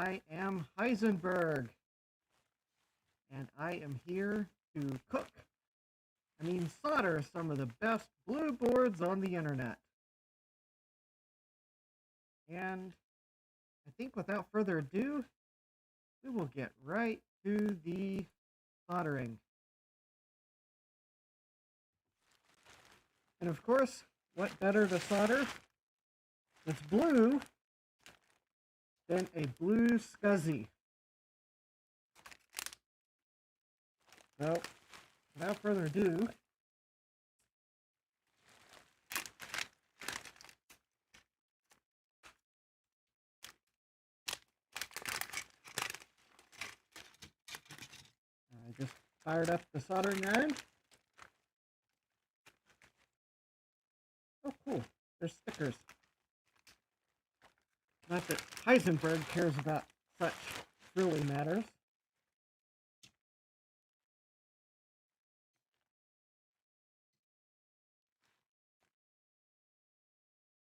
I am Heisenberg, and I am here to solder some of the best blue boards on the internet. And I think without further ado, we will get right to the soldering. And of course, what better to solder that's blue than a blue SCSI. So, without further ado, I just fired up the soldering iron. Oh, cool. There's stickers. Not that Heisenberg cares about such really matters.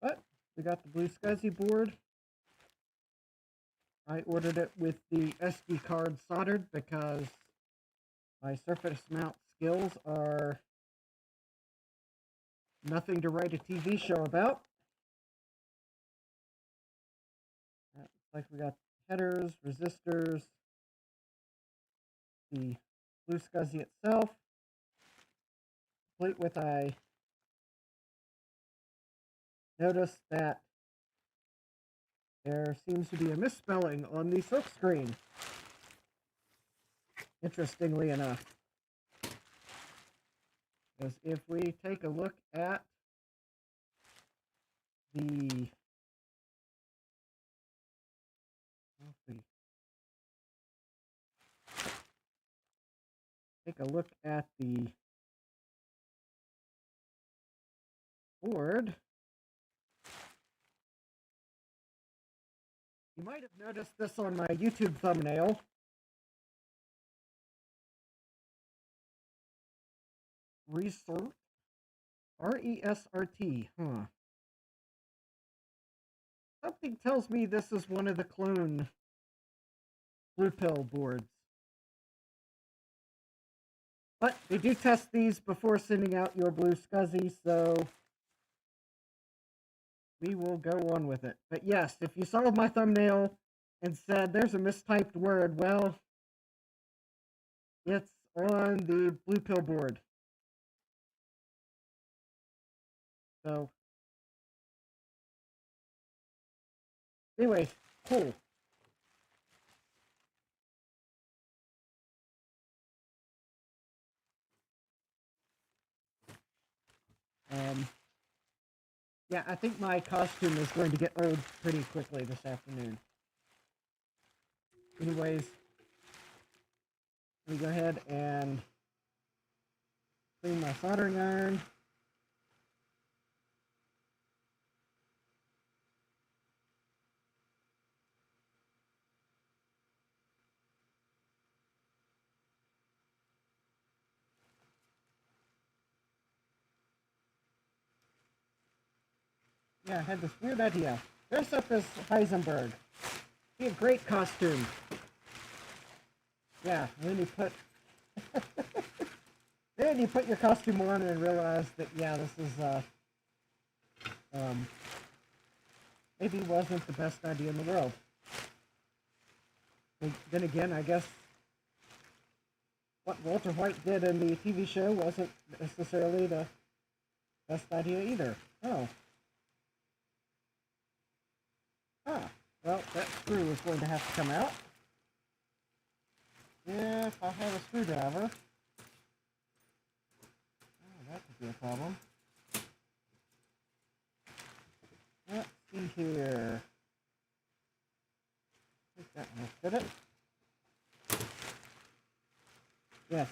But we got the blue SCSI board. I ordered it with the SD card soldered because my surface mount skills are nothing to write a TV show about. Looks like we got headers, resistors, the blue SCSI itself, complete with I noticed that there seems to be a misspelling on the silk screen, interestingly enough. Because if we take a look at the board, you might have noticed this on my YouTube thumbnail. Resort, R-E-S-R-T, Something tells me this is one of the clone blue pill boards. But they do test these before sending out your blue SCSI, so we will go on with it. But yes, if you saw my thumbnail and said there's a mistyped word, well, it's on the blue pill board. So, anyways, cool. Yeah, I think my costume is going to get old pretty quickly this afternoon. Anyways, let me go ahead and clean my soldering iron. Yeah, I had this weird idea. Dress up as Heisenberg. Be a great costume. Yeah, and then you put then you put your costume on and realize that yeah, this is maybe wasn't the best idea in the world. And then again, I guess what Walter White did in the TV show wasn't necessarily the best idea either. Oh. Well, that screw is going to have to come out. If I have a screwdriver. Oh, that could be a problem. Let's see here. I think that will fit it. Yes,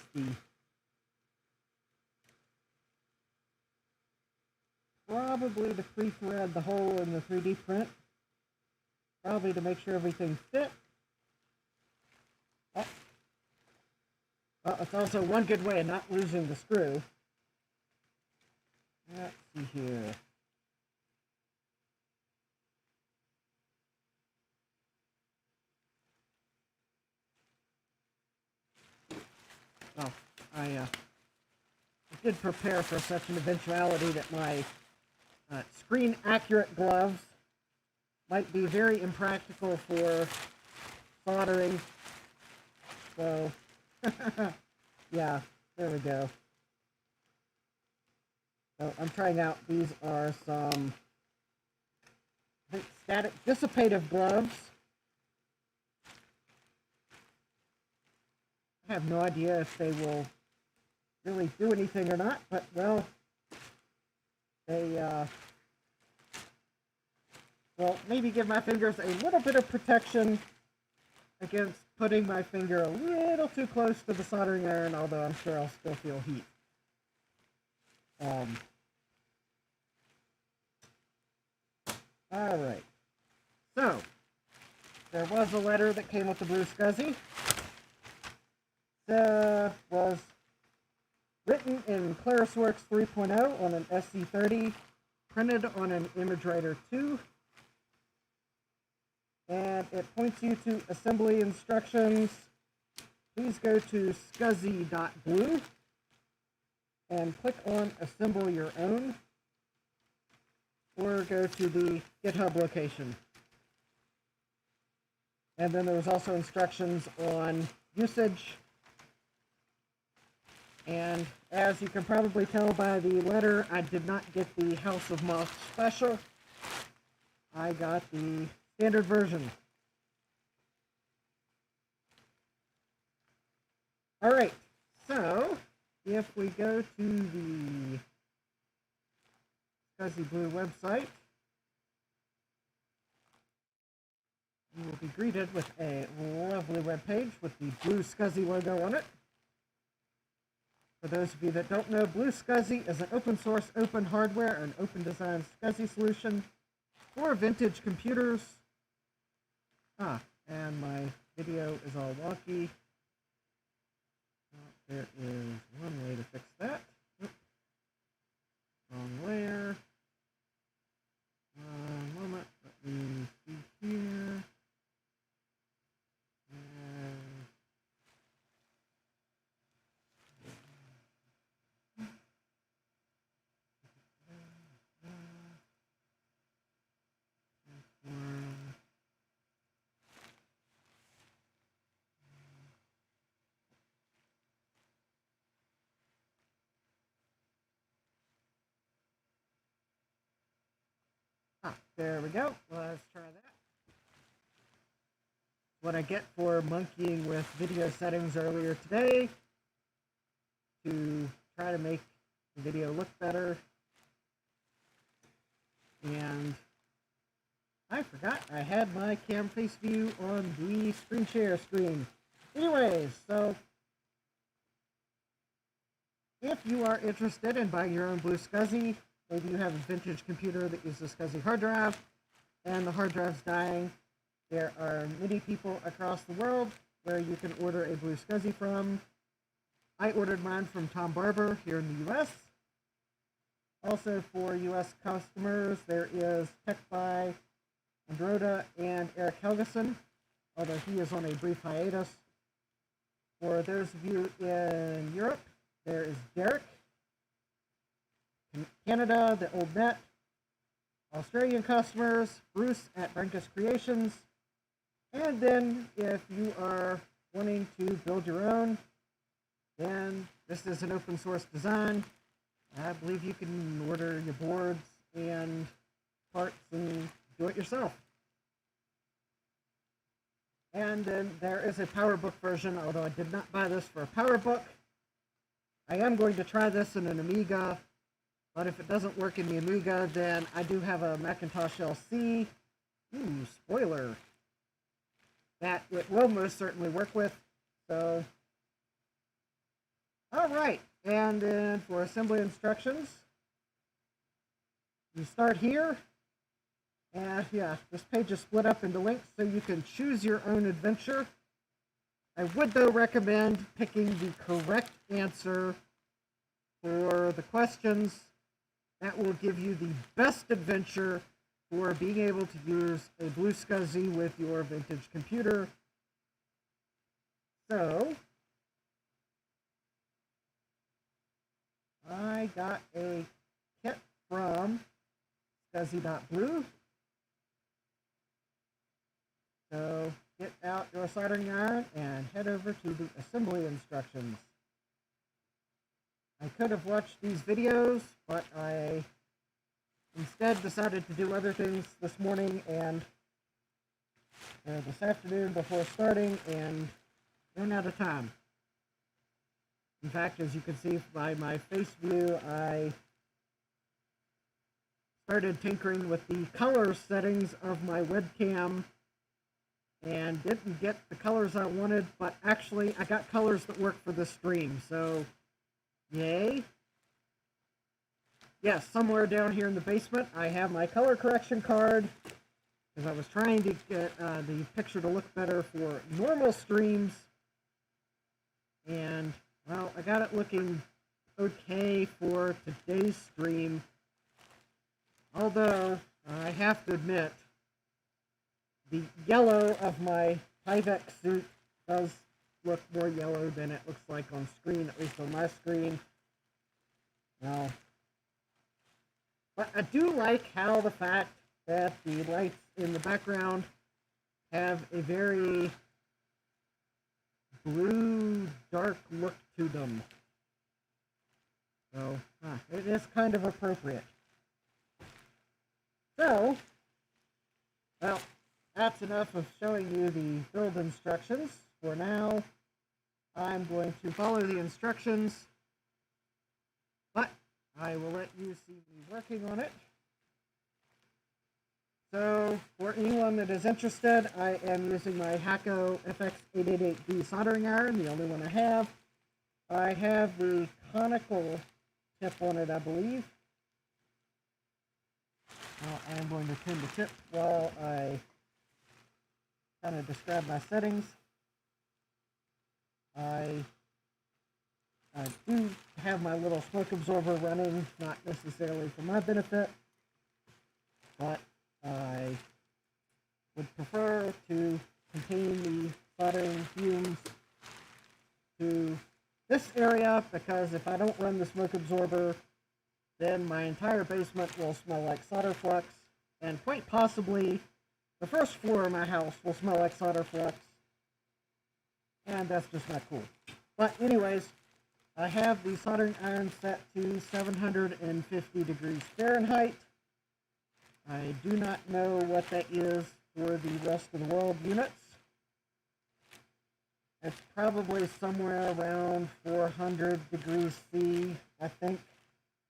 probably to pre-thread the hole in the 3D print. Probably to make sure everything fits. Oh. Well, it's also one good way of not losing the screw. Let's see here. Well, I did prepare for such an eventuality that my screen-accurate gloves might be very impractical for soldering. So, yeah, there we go. So I'm trying out, these are some, I think, static dissipative gloves. I have no idea if they will really do anything or not, but, well, they, well, maybe give my fingers a little bit of protection against putting my finger a little too close to the soldering iron, although I'm sure I'll still feel heat. Alright. So, there was a letter that came with the Blue SCSI. Was written in ClarisWorks 3.0 on an SC30, printed on an ImageWriter 2, and it points you to assembly instructions. Please go to scsi.glue and click on Assemble Your Own, or go to the GitHub location. And then there's also instructions on usage. And as you can probably tell by the letter, I did not get the House of Moss special. I got the standard version. Alright, so if we go to the SCSI Blue website, you will be greeted with a lovely web page with the Blue SCSI logo on it. For those of you that don't know, Blue SCSI is an open source, open hardware, and open design SCSI solution for vintage computers. And my video is all wonky. There is one way to fix that. Oops. Wrong layer. One moment. Let me see here. There we go. Let's try that. What I get for monkeying with video settings earlier today to try to make the video look better. And I forgot I had my cam face view on the screen share screen. Anyways, so if you are interested in buying your own Blue SCSI, maybe you have a vintage computer that uses a SCSI hard drive, and the hard drive's dying. There are many people across the world where you can order a Blue SCSI from. I ordered mine from Tom Barber here in the US. Also for US customers, there is Tech by Androda and Eric Helgeson, although he is on a brief hiatus. For those of you in Europe, there is Derek. In Canada, the Old Net. Australian customers, Bruce at Brankus Creations. And then if you are wanting to build your own, then this is an open source design. I believe you can order your boards and parts and do it yourself. And then there is a PowerBook version, although I did not buy this for a PowerBook. I am going to try this in an Amiga, but if it doesn't work in the Amiga, then I do have a Macintosh LC. Ooh, spoiler. That it will most certainly work with. So, alright, and then for assembly instructions, you start here, and yeah, this page is split up into links so you can choose your own adventure. I would, though, recommend picking the correct answer for the questions. That will give you the best adventure for being able to use a Blue SCSI with your vintage computer. So, I got a kit from Scuzzy.blue. So get out your soldering iron and head over to the assembly instructions. I could have watched these videos, but I instead decided to do other things this morning and this afternoon before starting, and ran out of time. In fact, as you can see by my face view, I started tinkering with the color settings of my webcam and didn't get the colors I wanted, but actually I got colors that work for this stream, so yay. Yes, somewhere down here in the basement I have my color correction card, because I was trying to get the picture to look better for normal streams, and well, I got it looking okay for today's stream, although I have to admit the yellow of my Tyvek suit does look more yellow than it looks like on screen, at least on my screen. Well, but I do like how the fact that the lights in the background have a very blue, dark look to them. So, it is kind of appropriate. So, well, that's enough of showing you the build instructions. For now, I'm going to follow the instructions, but I will let you see me working on it. So, for anyone that is interested, I am using my Hakko FX888B soldering iron, the only one I have. I have the conical tip on it, I believe. Now, I'm going to turn the tip while I kind of describe my settings. I do have my little smoke absorber running, not necessarily for my benefit, but I would prefer to contain the soldering fumes to this area, because if I don't run the smoke absorber, then my entire basement will smell like solder flux, and quite possibly the first floor of my house will smell like solder flux, and that's just not cool. But anyways, I have the soldering iron set to 750 degrees Fahrenheit. I do not know what that is for the rest of the world units. It's probably somewhere around 400 degrees C, I think.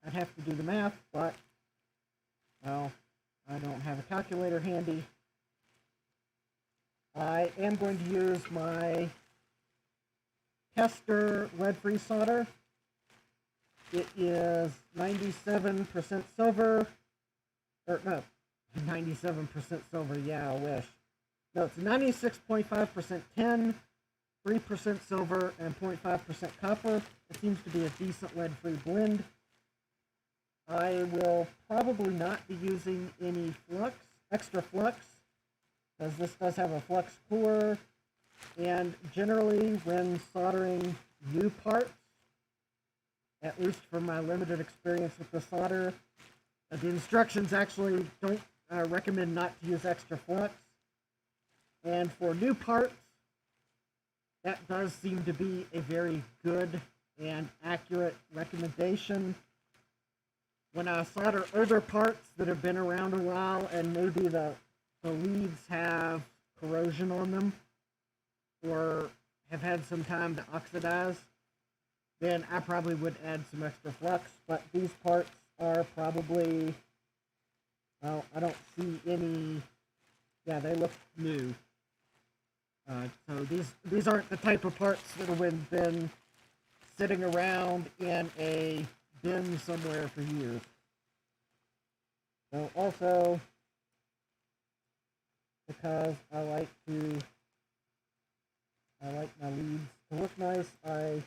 I'd have to do the math, but, well, I don't have a calculator handy. I am going to use my Tester lead-free solder. It is 97% silver, or no, 97% silver, yeah, I wish. No, it's 96.5% tin, 3% silver, and 0.5% copper. It seems to be a decent lead-free blend. I will probably not be using any extra flux, because this does have a flux cooler, and generally when soldering new parts, at least from my limited experience with the solder, the instructions actually don't recommend not to use extra flux, and for new parts, that does seem to be a very good and accurate recommendation. When I solder older parts that have been around a while and maybe the leads have corrosion on them or have had some time to oxidize, then I probably would add some extra flux. But these parts are probably, well, I don't see any, yeah, they look new. So these aren't the type of parts that have been sitting around in a bin somewhere for years. So also, because I like my leads to look nice, I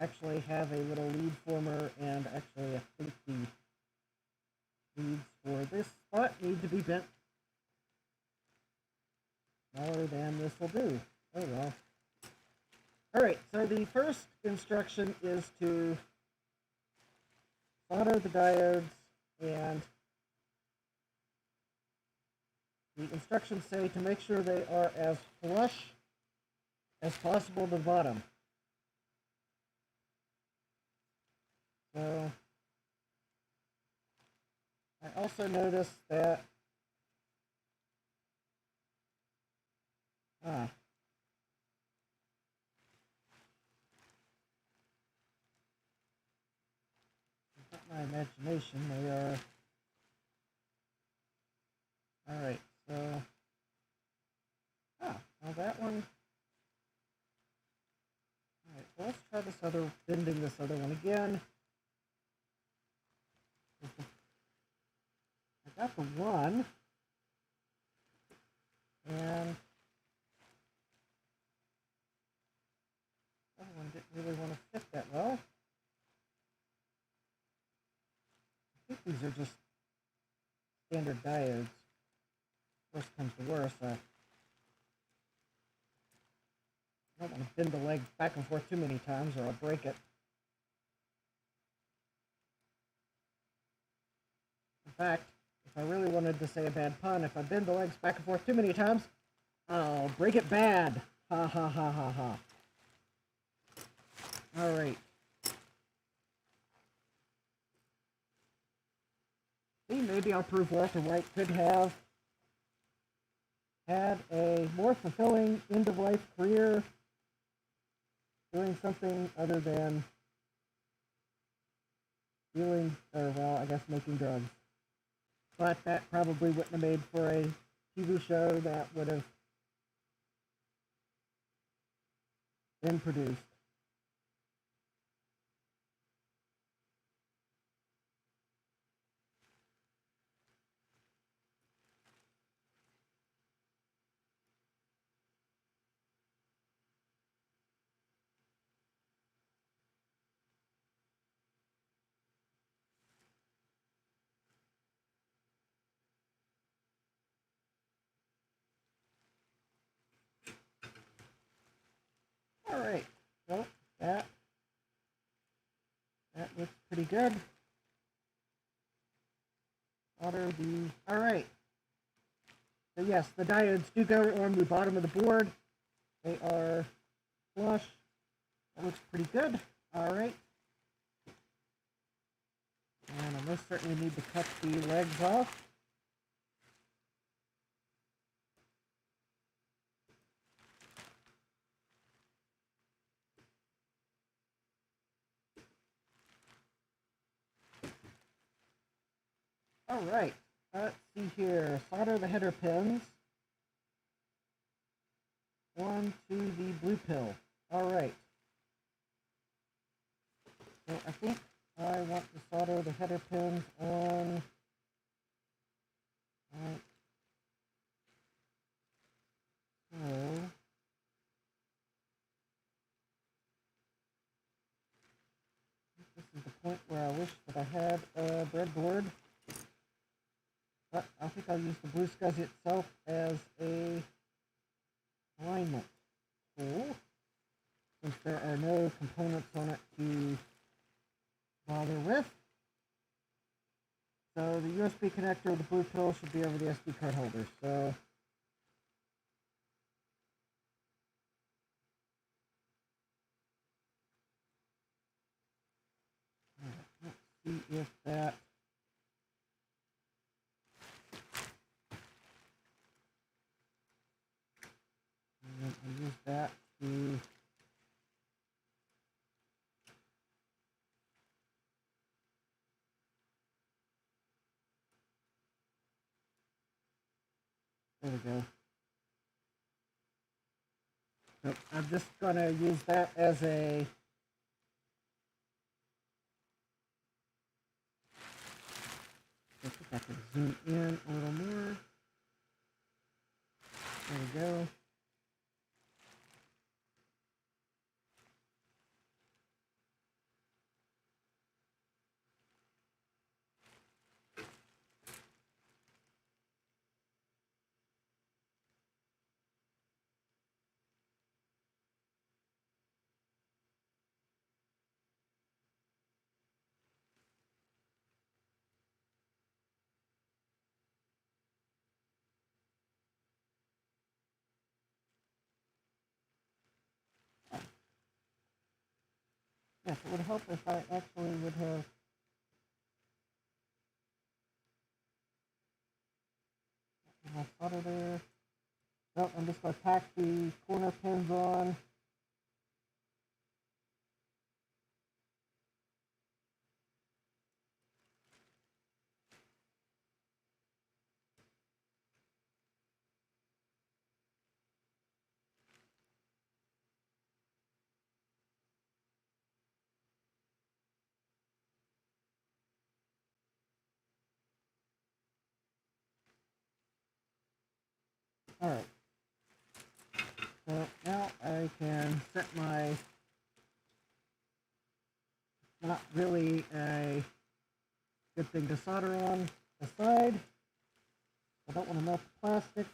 actually have a little lead former, and actually I think the leads for this spot need to be bent smaller than this will do. Oh well. Alright, so the first instruction is to solder the diodes, and the instructions say to make sure they are as flush as possible to the bottom. So I also noticed that it's not my imagination, they are alright, so well that one. Alright, well, let's try bending this other one again. I got the one, and the other one didn't really want to fit that well. I think these are just standard diodes. Worst comes to worst, I don't want to bend the leg back and forth too many times or I'll break it. In fact, if I really wanted to say a bad pun, if I bend the legs back and forth too many times, I'll break it bad. Ha ha ha ha ha. Alright. See, maybe I'll prove Walter White could have had a more fulfilling end-of-life career doing something other than dealing, or well, I guess making drugs. But that probably wouldn't have made for a TV show that would have been produced. Alright, well, that looks pretty good. Alright. So yes, the diodes do go on the bottom of the board. They are flush. That looks pretty good. Alright. And I most certainly need to cut the legs off. Alright, let's see here. Solder the header pins onto the blue pill. Alright. So I think I want to solder the header pins on so this is the point where I wish that I had a breadboard. But I think I'll use the blue SCSI itself as a alignment tool, since there are no components on it to bother with. So the USB connector of the blue pill should be over the SD card holder. So let's see if that. And I use that to there we go. So I'm just going to use that as a I think I can zoom in a little more. There we go. Yes, it would help if I actually would have. Solder there. Nope, I'm just going to tack the corner pins on. Alright. So now I can set my, not really a good thing to solder on, aside. I don't want to melt the plastic.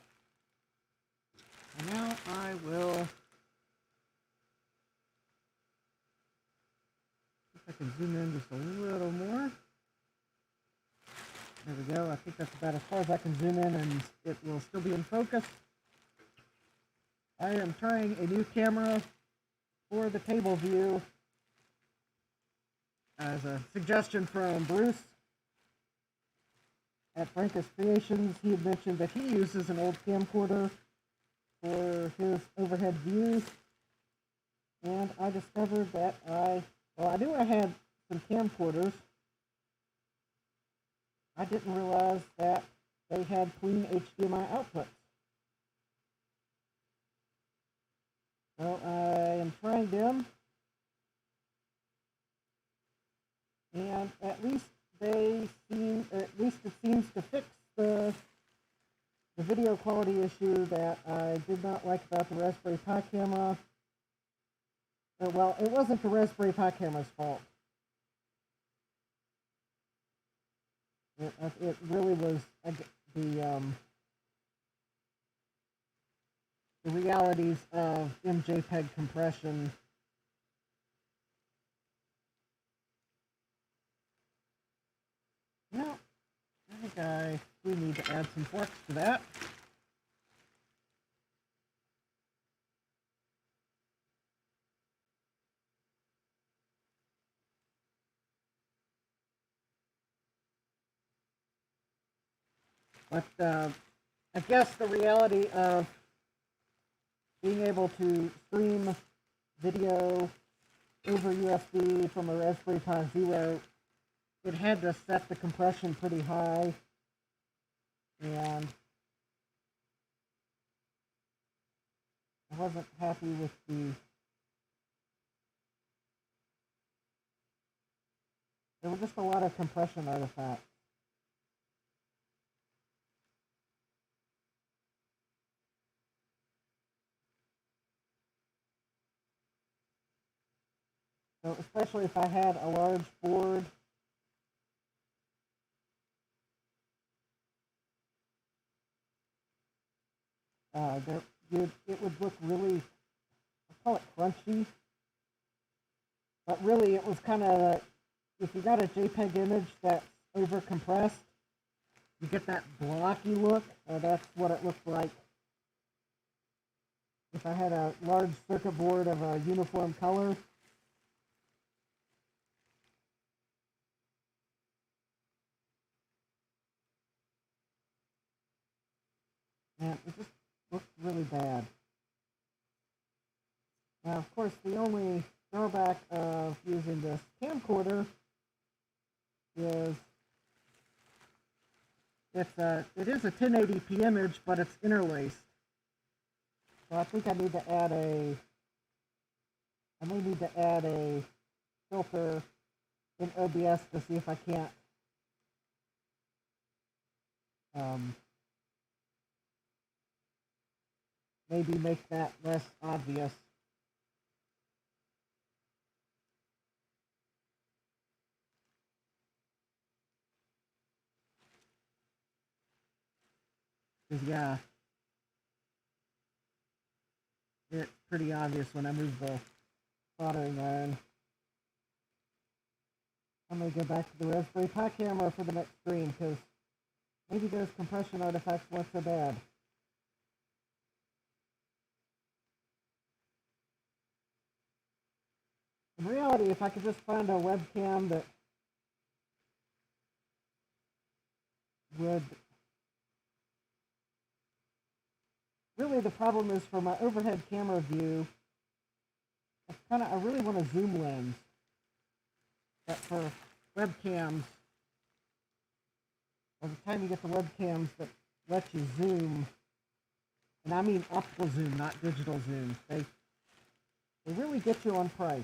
And now I will, if I can zoom in just a little more. There we go. I think that's about as far as I can zoom in and it will still be in focus. I am trying a new camera for the table view as a suggestion from Bruce at Frankus Creations. He had mentioned that he uses an old camcorder for his overhead views, and I discovered that I knew I had some camcorders. I didn't realize that they had clean HDMI outputs. So I am trying them, and at least it seems to fix the video quality issue that I did not like about the Raspberry Pi camera. Well, it wasn't the Raspberry Pi camera's fault. It really was the realities of MJPEG compression. Now, I think we need to add some flux to that. But I guess the reality of being able to stream video over USB from a Raspberry Pi Zero, it had to set the compression pretty high, and I wasn't happy with there were just a lot of compression artifacts. So especially if I had a large board, it would look really, I call it crunchy, but really it was kind of, if you got a JPEG image that's over compressed, you get that blocky look. That's what it looked like if I had a large circuit board of a uniform color. And it just looked really bad. Now, of course, the only drawback of using this camcorder is it is a 1080p image, but it's interlaced. So I think I need to add I may need to add a filter in OBS to see if I can't maybe make that less obvious. Because, yeah, it's pretty obvious when I move the soldering iron. I'm going to go back to the Raspberry Pi camera for the next stream, because maybe those compression artifacts weren't so bad. In reality, reality, if I could just find a webcam that would... Really, the problem is for my overhead camera view, I really want a zoom lens. But for webcams, by the time you get the webcams that let you zoom, and I mean optical zoom, not digital zoom, they really get you on price.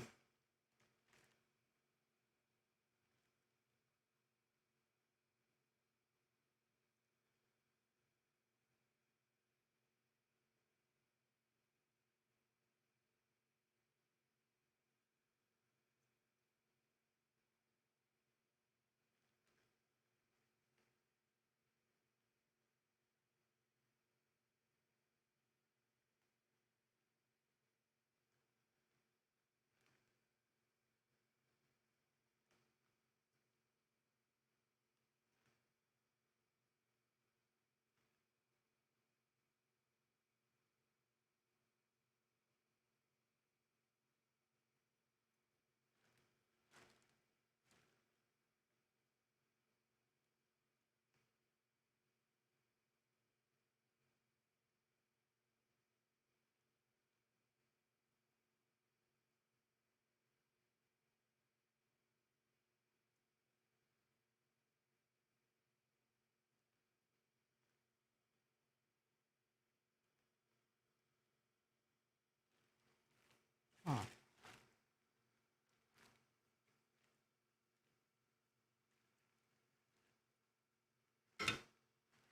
Huh.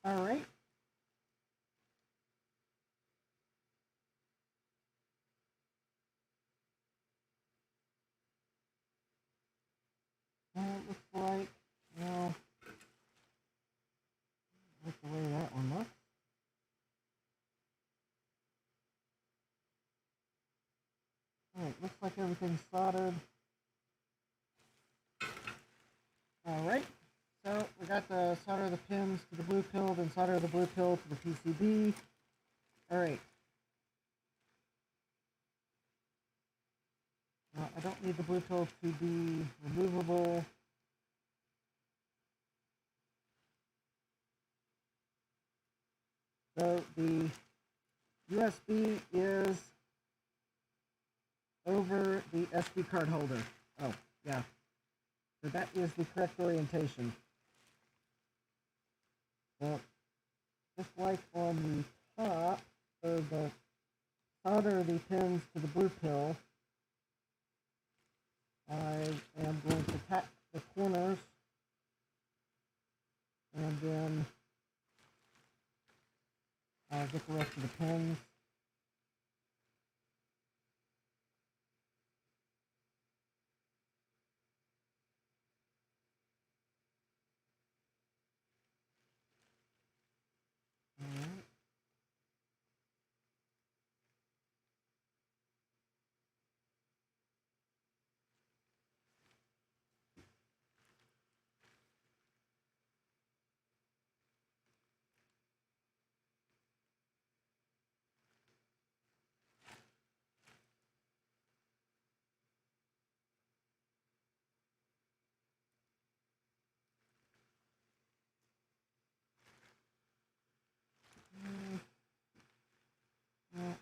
All right. It looks like, well, that's the way that one looks. Alright, looks like everything's soldered. Alright, so we got to solder the pins to the blue pill, then solder the blue pill to the PCB. Alright. I don't need the blue pill to be removable. So the USB is over the SD card holder. Oh, yeah. So that is the correct orientation. Well, just like on the top, so the solder the pins to the blue pill, I am going to tap the corners and then I'll get the rest of the pins. Alright.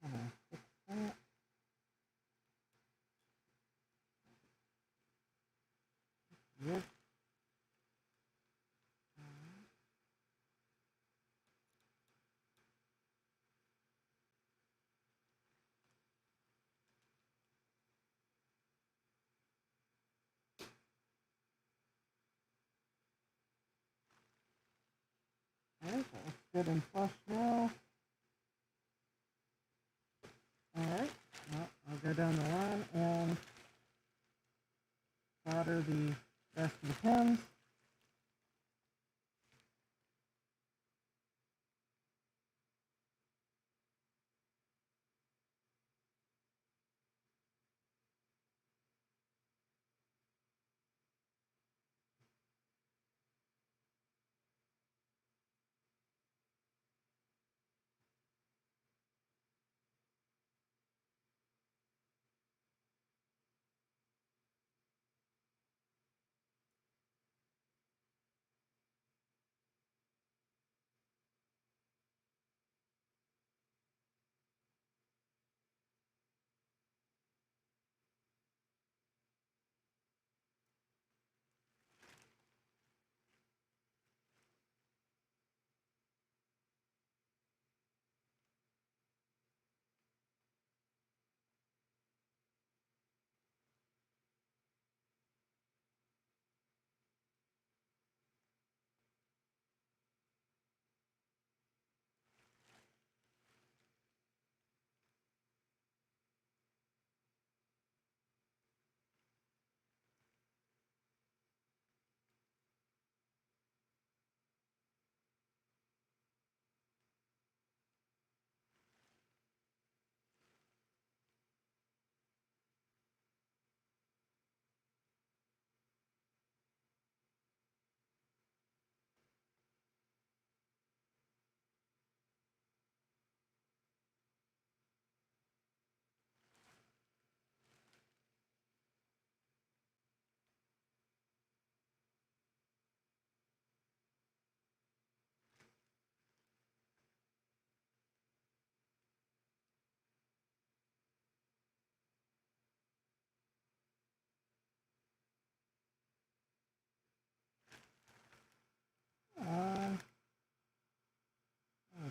Yeah. Fix that. Yep. Alright, that looks good and flush now. Alright, well, I'll go down the line and solder the rest of the pins.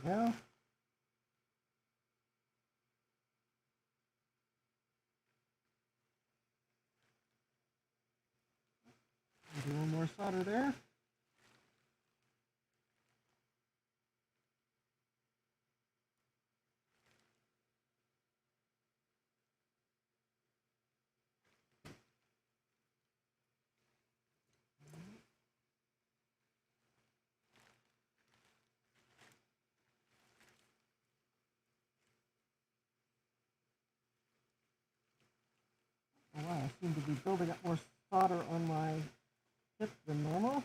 we go. Do one more solder there. Oh wow, I seem to be building up more solder on my tip than normal.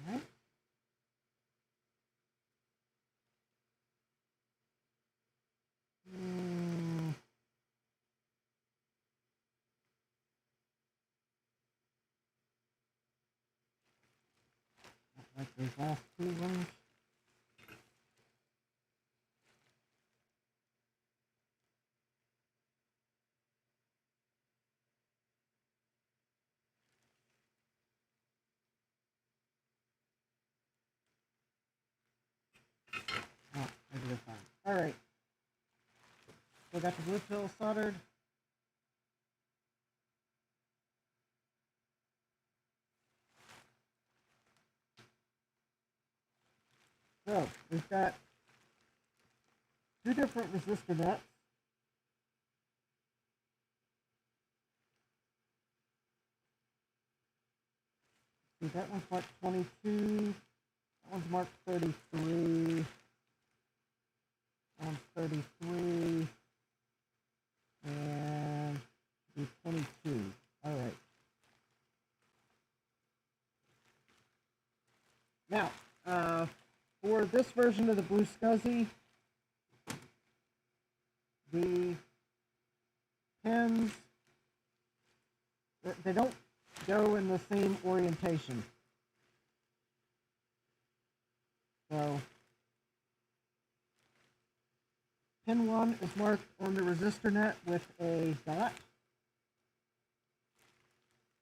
Alright. Like these last two ones. Oh, maybe they're fine. Alright. So got the blue pill soldered. So we've got two different resistor nets. See, that one's marked 22. That one's marked 33. That one's 33. And 22. Alright. Now, for this version of the Blue SCSI, the pins, they don't go in the same orientation. So, pin 1 is marked on the resistor net with a dot,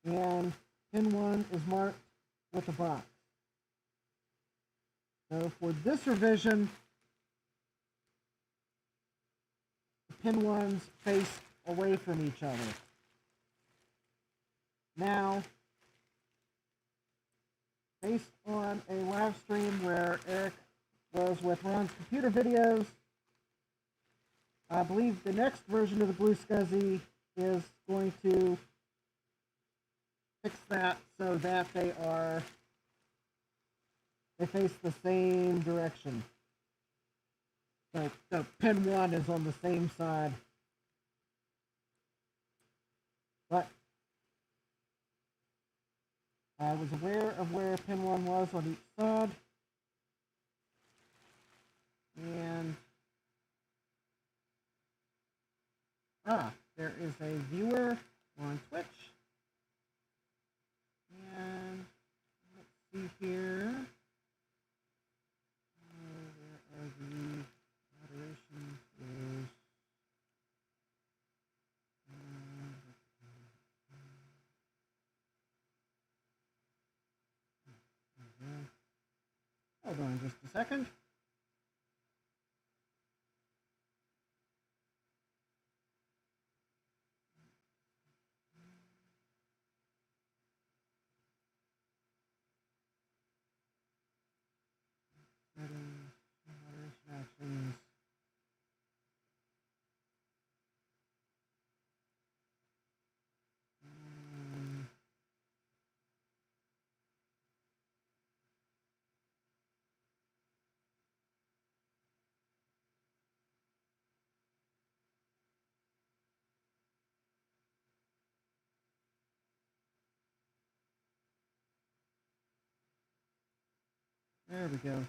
and pin 1 is marked with a box. So for this revision, the pin 1s face away from each other. Now, based on a live stream where Eric was with Ron's computer videos, I believe the next version of the Blue SCSI is going to fix that so that they face the same direction. So pin 1 is on the same side. But I was aware of where pin 1 was on each side. there is a viewer on Twitch. And let's see here. Where are the moderation is? Hold on just a second. Settings, moderation actions. There we go.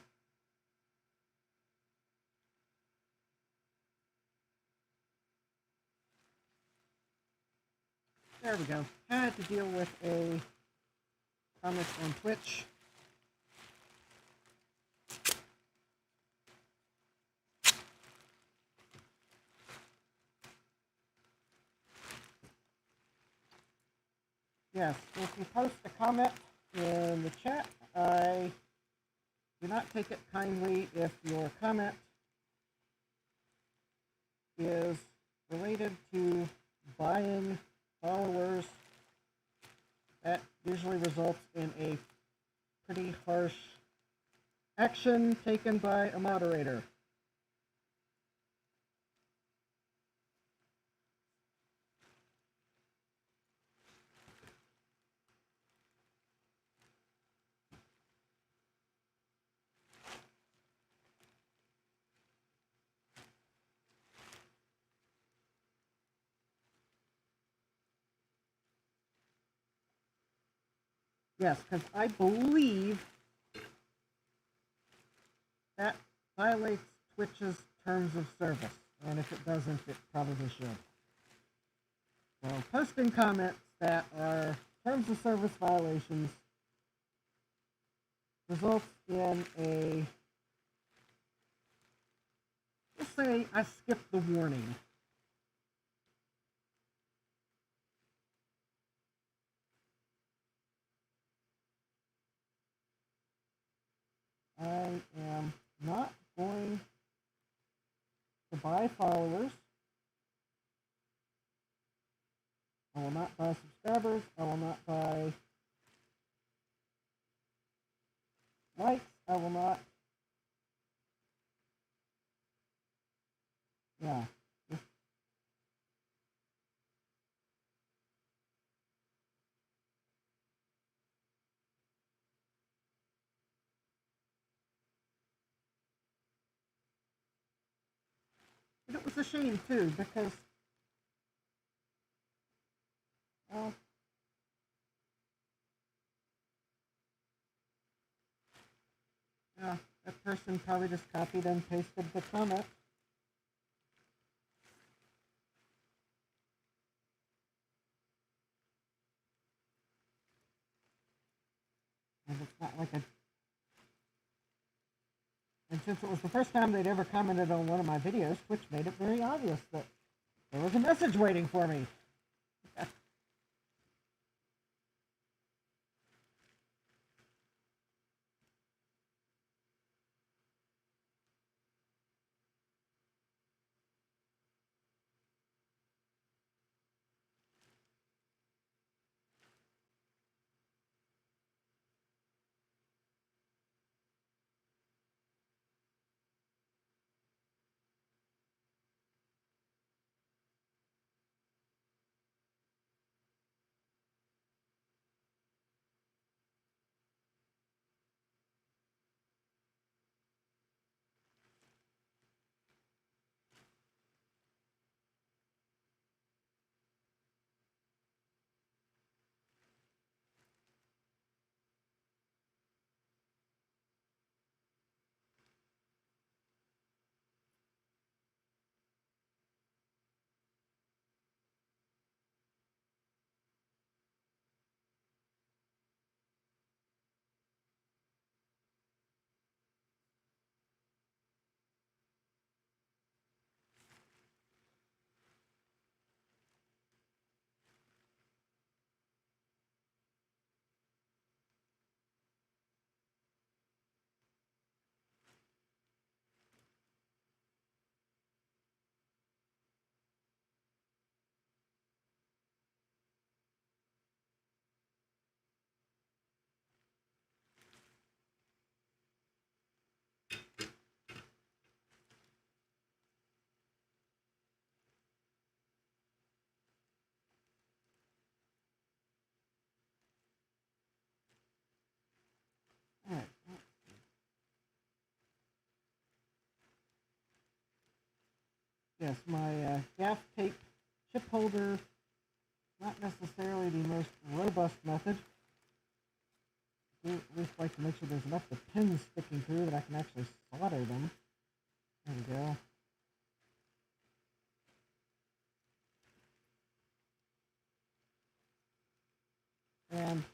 There we go. Had to deal with a comment on Twitch. Yes, if you post a comment in the chat, I do not take it kindly if your comment is related to buying followers. That usually results in a pretty harsh action taken by a moderator. Yes, because I believe that violates Twitch's terms of service. And if it doesn't, it probably should. So posting comments that are terms of service violations results in a, let's say I skipped the warning. I am not going to buy followers. I will not buy subscribers. I will not buy likes. I will not. Yeah. And it was a shame too, because yeah, that person probably just copied and pasted the comment. And it's not like a... And since it was the first time they'd ever commented on one of my videos, Twitch made it very obvious that there was a message waiting for me. Yes, my gaff tape chip holder, not necessarily the most robust method. I at least like to make sure there's enough of the pins sticking through that I can actually solder them. There we go. And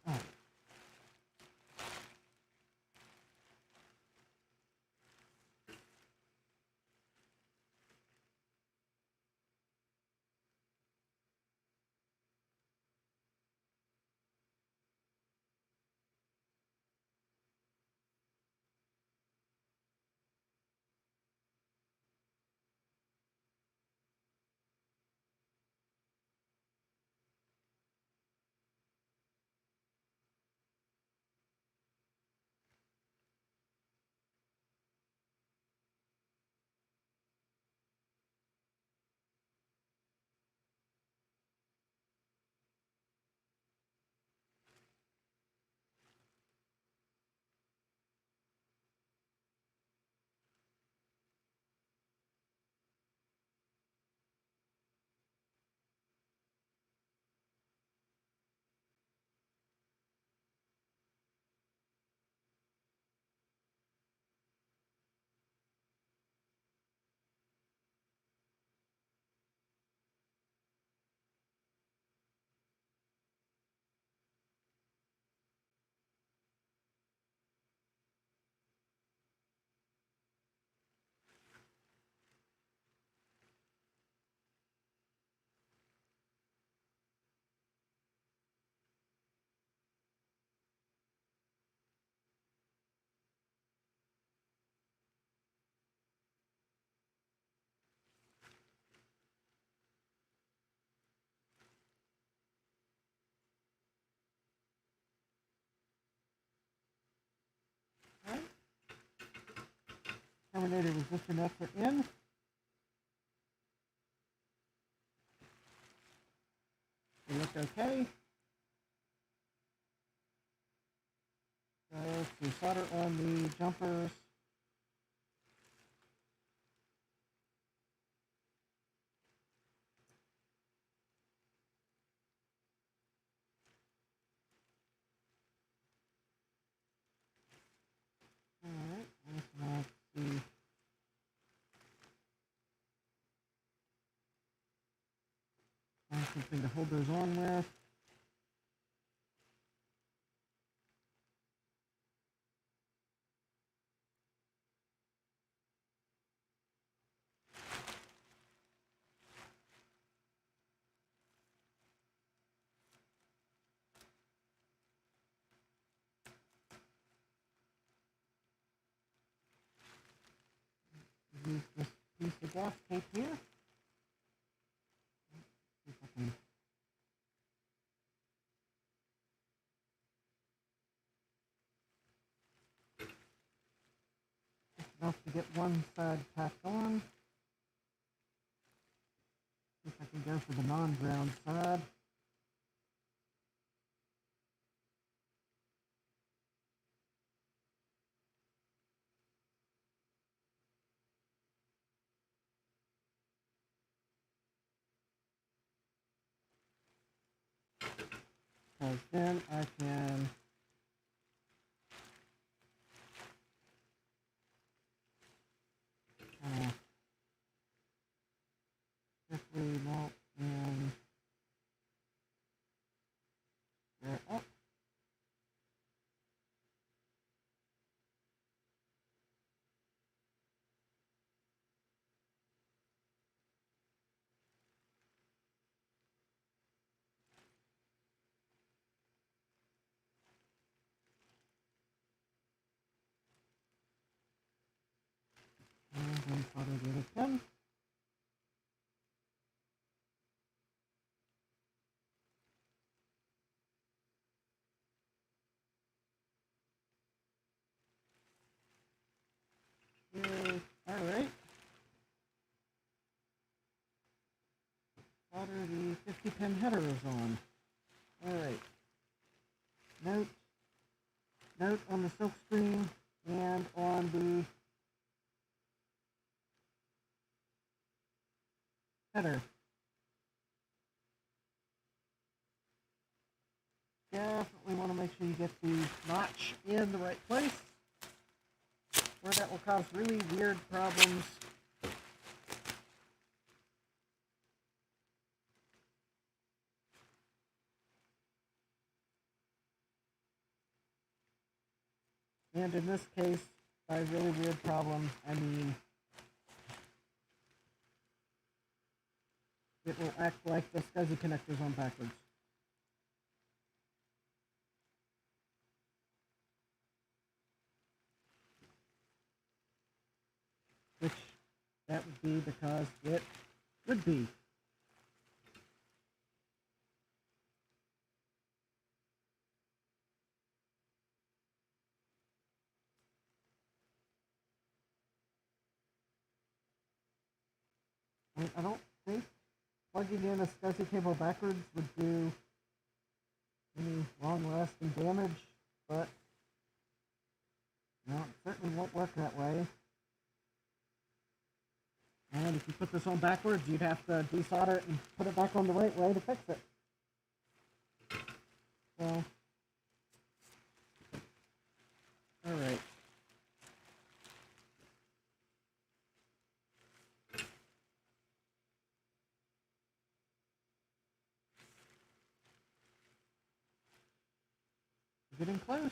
oh, all right. Terminator resistor nuts are in. They look okay. So to solder on the jumpers. Alright, let's now see. Find something to hold those on with. Use this piece of gas tape here. See if I can just enough to get one side tacked on. See if I can go for the non-ground side. Because then I can carefully mount and there up. Solder the other pin. Yay. All right. Solder the 50-pin headers on. All right. Note on the silk screen and on the header. Definitely want to make sure you get the notch in the right place, or that will cause really weird problems. And in this case, by really weird problem, I mean it will act like the SCSI connector's on backwards. Which, that would be because it would be. I don't think plugging in a SCSI cable backwards would do any long-lasting damage, but no, it certainly won't work that way. And if you put this on backwards, you'd have to desolder it and put it back on the right way to fix it. So, alright. Getting close.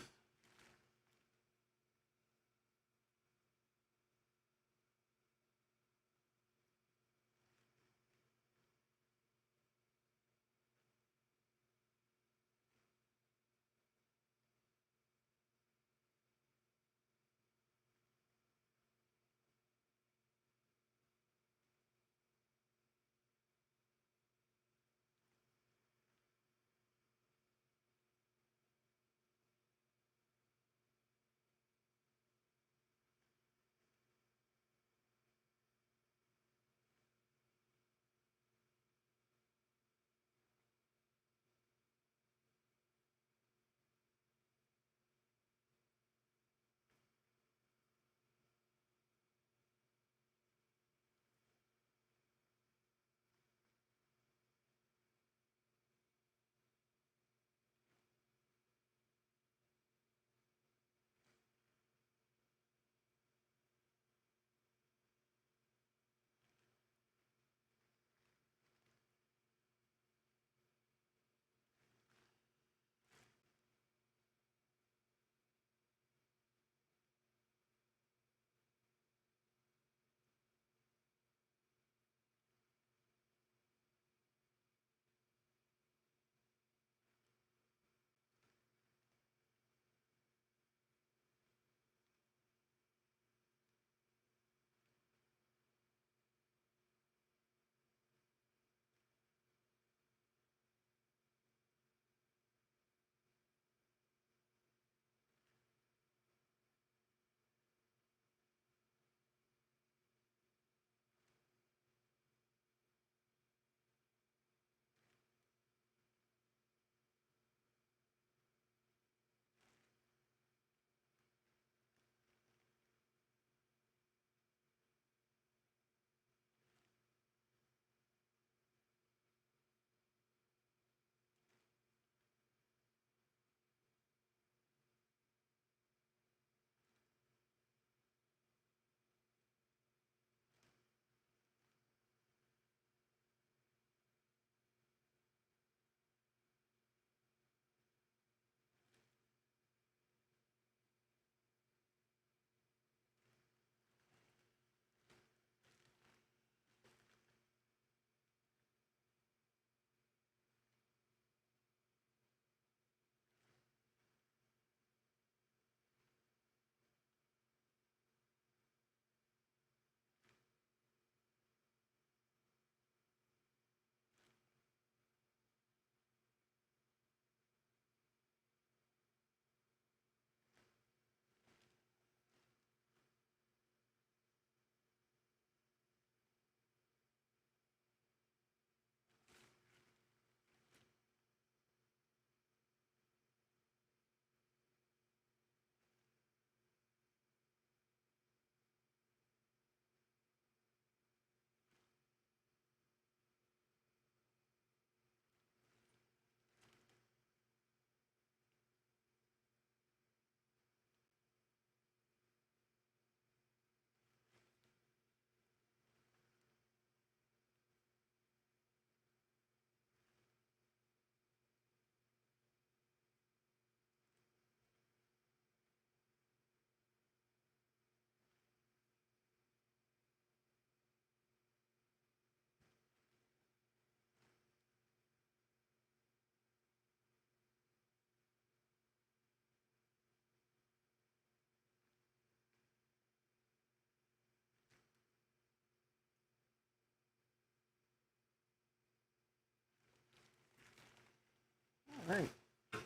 Alright. I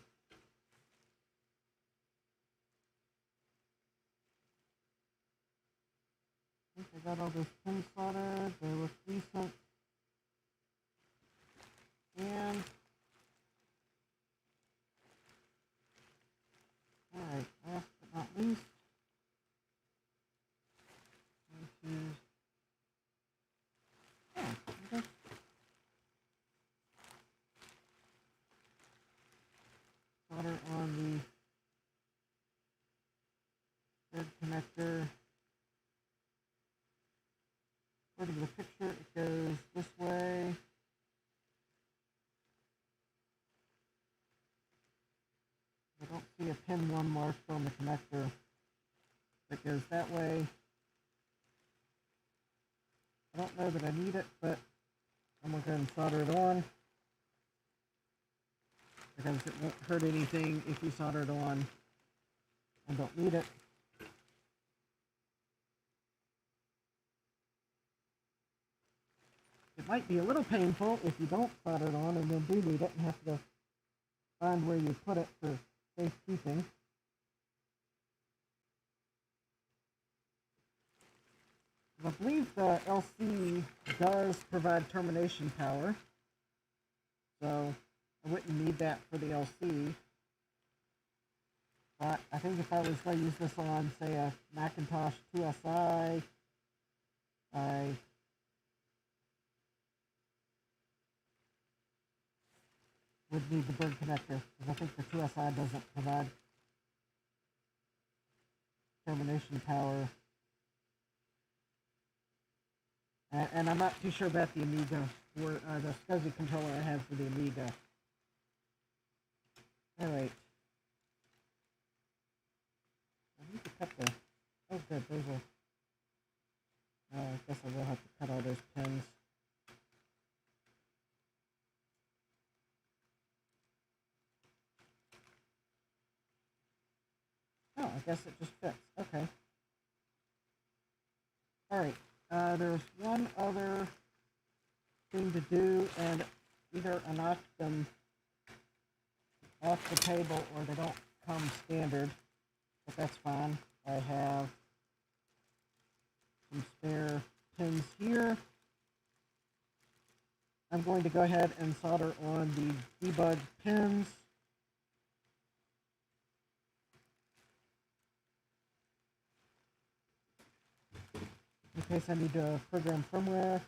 think I got all those pins soldered. They look decent. And alright, last but not least, okay. Solder on the third connector. According to the picture, it goes this way. I don't see a pin 1 marked on the connector that goes that way. I don't know that I need it, but I'm going to go ahead and solder it on, because it won't hurt anything if you solder it on and don't need it. It might be a little painful if you don't solder it on and then do need it and have to find where you put it for safekeeping. I believe the LC does provide termination power, so I wouldn't need that for the LC. But I think if I was going to use this on, say, a Macintosh 2SI, I would need the bird connector, because I think the 2SI doesn't provide termination power. And I'm not too sure about the Amiga, or the SCSI controller I have for the Amiga. Alright. I need to cut the... Oh good, those are... I guess I will have to cut all those pins. Oh, I guess it just fits. Okay. Alright. There's one other thing to do, and either I knock them off the table or they don't come standard, but that's fine. I have some spare pins here. I'm going to go ahead and solder on the debug pins. In case I need to program firmware.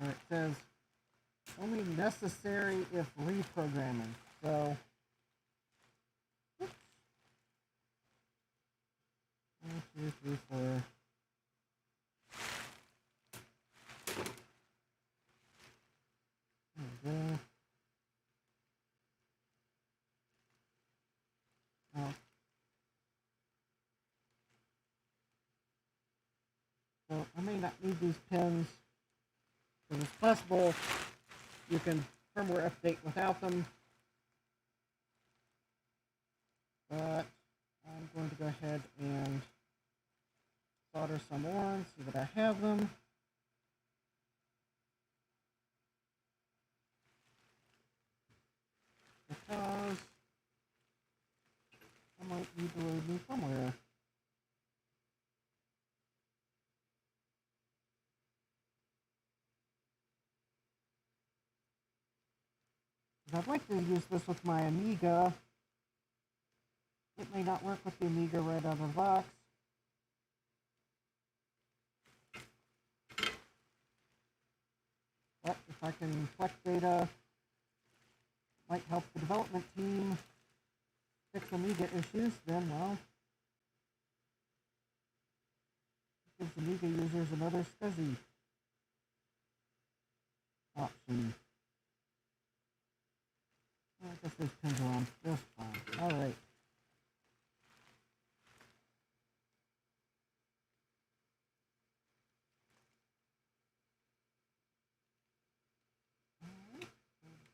It says only necessary if reprogramming. So, oops. 1, 2, 3, 4. There we go. Oh. So I may not need these pins, because it's possible you can firmware update without them. But I'm going to go ahead and solder some on so that I have them. Because I might need to load new firmware. I'd like to use this with my Amiga. It may not work with the Amiga right out of the box. But if I can collect data, it might help the development team fix Amiga issues, then, well, it gives Amiga users another SCSI option. I guess those pins are on just fine. Alright.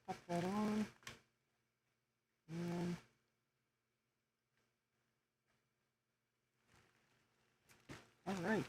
Put that on. And alright.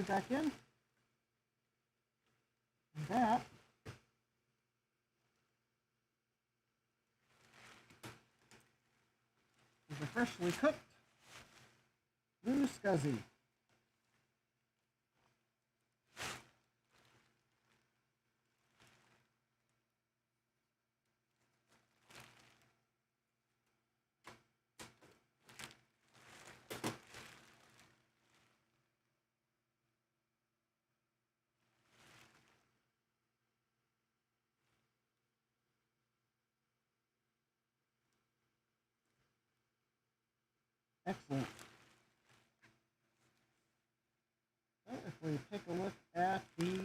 back in. And that is a freshly cooked blue SCSI. Excellent. So if we take a look at the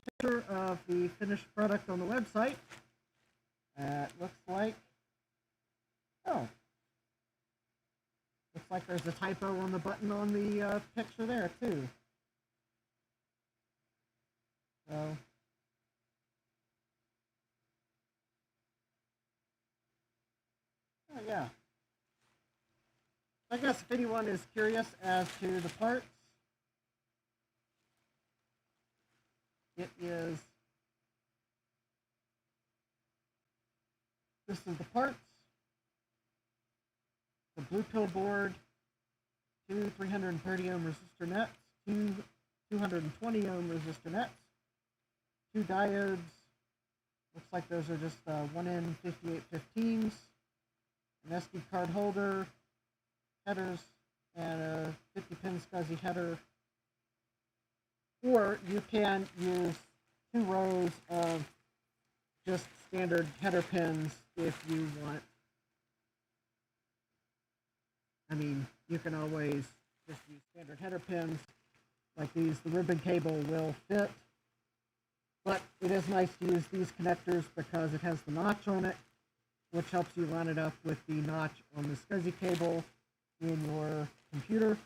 picture of the finished product on the website, it looks like, looks like there's a typo on the button on the picture there too. So yeah. I guess if anyone is curious as to the parts, this is the parts, the blue pill board, two 330 ohm resistor nets, two 220 ohm resistor nets, two diodes, looks like those are just 1N5815s, an SD card holder, headers, and a 50-pin SCSI header. Or you can use 2 rows of just standard header pins if you want. I mean, you can always just use standard header pins like these. The ribbon cable will fit, but it is nice to use these connectors because it has the notch on it, which helps you line it up with the notch on the SCSI cable in your computer.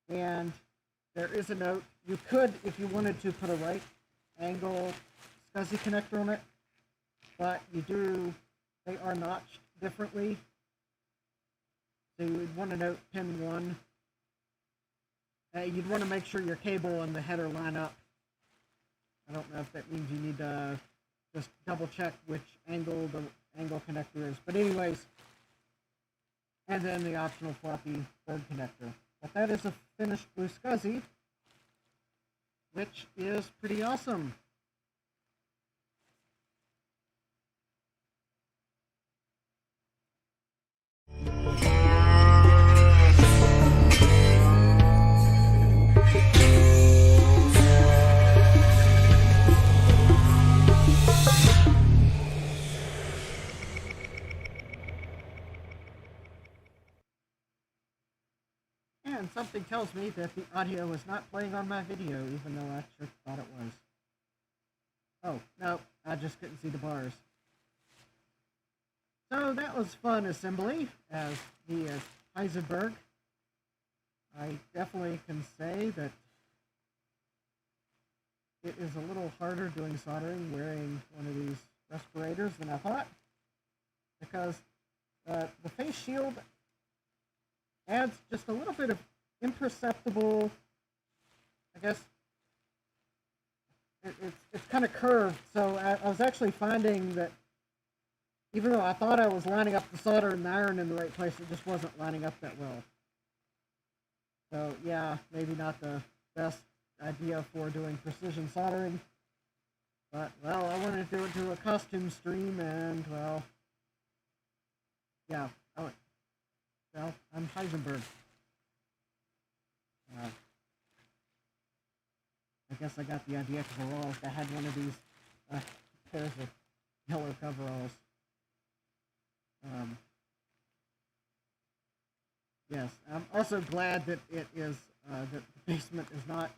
And there is a note. You could, if you wanted to, put a right angle SCSI connector on it, but they are notched differently. So you would want to note pin 1. You'd want to make sure your cable and the header line up. I don't know if that means you need to just double check which angle the angle connector is. But anyways, and then the optional floppy third connector. But that is a finished blue SCSI, which is pretty awesome. And something tells me that the audio is not playing on my video, even though I sure thought it was. Oh, no, I just couldn't see the bars. So that was fun assembly as the Heisenberg. I definitely can say that it is a little harder doing soldering wearing one of these respirators than I thought, because the face shield adds just a little bit of imperceptible, I guess, it's kind of curved, so I was actually finding that even though I thought I was lining up the solder and the iron in the right place, it just wasn't lining up that well. So yeah, maybe not the best idea for doing precision soldering, but well, I wanted to do a costume stream, and well, yeah, well, I'm Heisenberg. I guess I got the idea because I had one of these pairs of yellow coveralls. Yes, I'm also glad that it is that the basement is not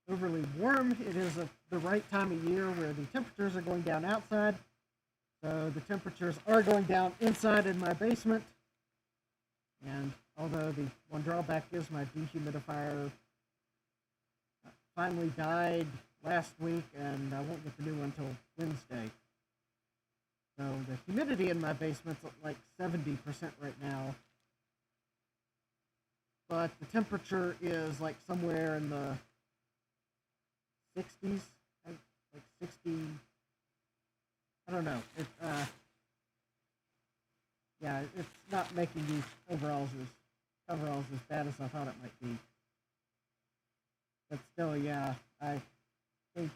overly warm. It is the right time of year where the temperatures are going down outside. So the temperatures are going down inside in my basement. And although the one drawback is my dehumidifier finally died last week, and I won't get the new one until Wednesday. So the humidity in my basement's at like 70% right now. But the temperature is like somewhere in the 60s, like 60. I don't know. Yeah, it's not making these coveralls as bad as I thought it might be. But still, yeah, I think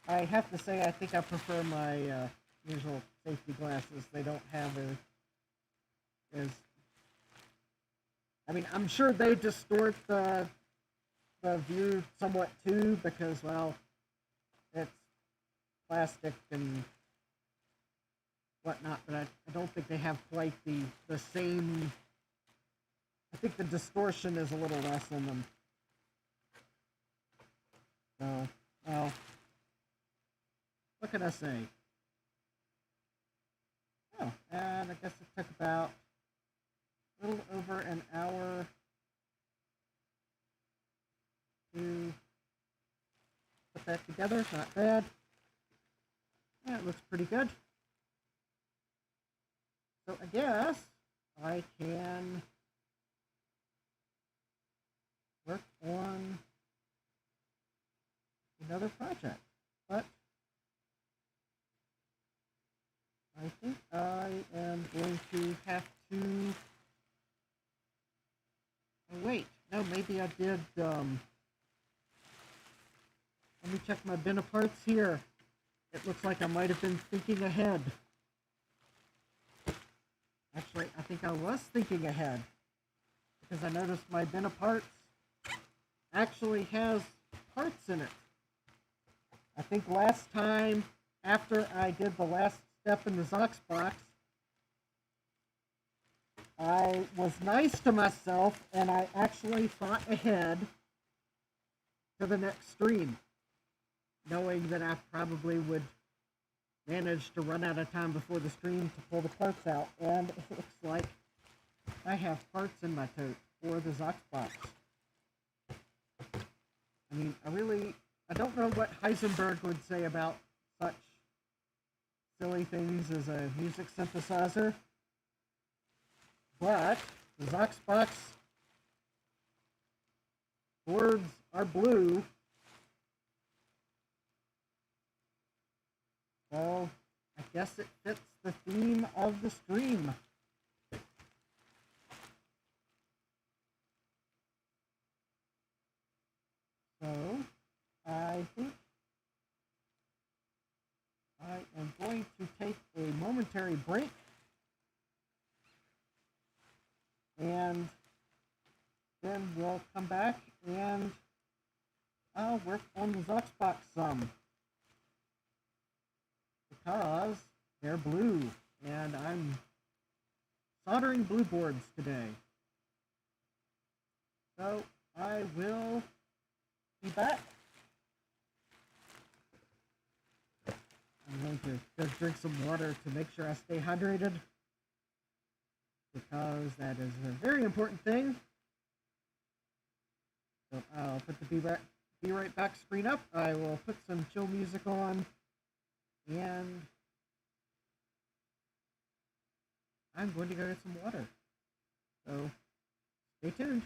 I have to say I think I prefer my usual safety glasses. They don't have as I mean, I'm sure they distort the view somewhat too, because, well, it's plastic and whatnot, but I don't think they have quite the same. I think the distortion is a little less in them. So, well, what can I say? Oh, and I guess it took about a little over an hour to put that together. Not bad. Yeah, it looks pretty good. So I guess I can work on another project, but I think I am going to have to. Oh, wait, no, maybe I did. Let me check my bin of parts here. It looks like I might have been thinking ahead. Actually, I think I was thinking ahead, because I noticed my bin of parts actually has parts in it. I think last time, after I did the last step in the Zox box, I was nice to myself and I actually thought ahead to the next stream, knowing that I probably would manage to run out of time before the stream to pull the parts out, and it looks like I have parts in my tote for the Zox box. I mean, I don't know what Heisenberg would say about such silly things as a music synthesizer, but the Zox box boards are blue, so I guess it fits the theme of the stream. So I think I am going to take a momentary break, and then we'll come back and I'll work on the Zox box some, because they're blue and I'm soldering blue boards today. So I will be back. I'm going to go drink some water to make sure I stay hydrated, because that is a very important thing. So I'll put the be right back screen up. I will put some chill music on, and I'm going to go get some water. So stay tuned.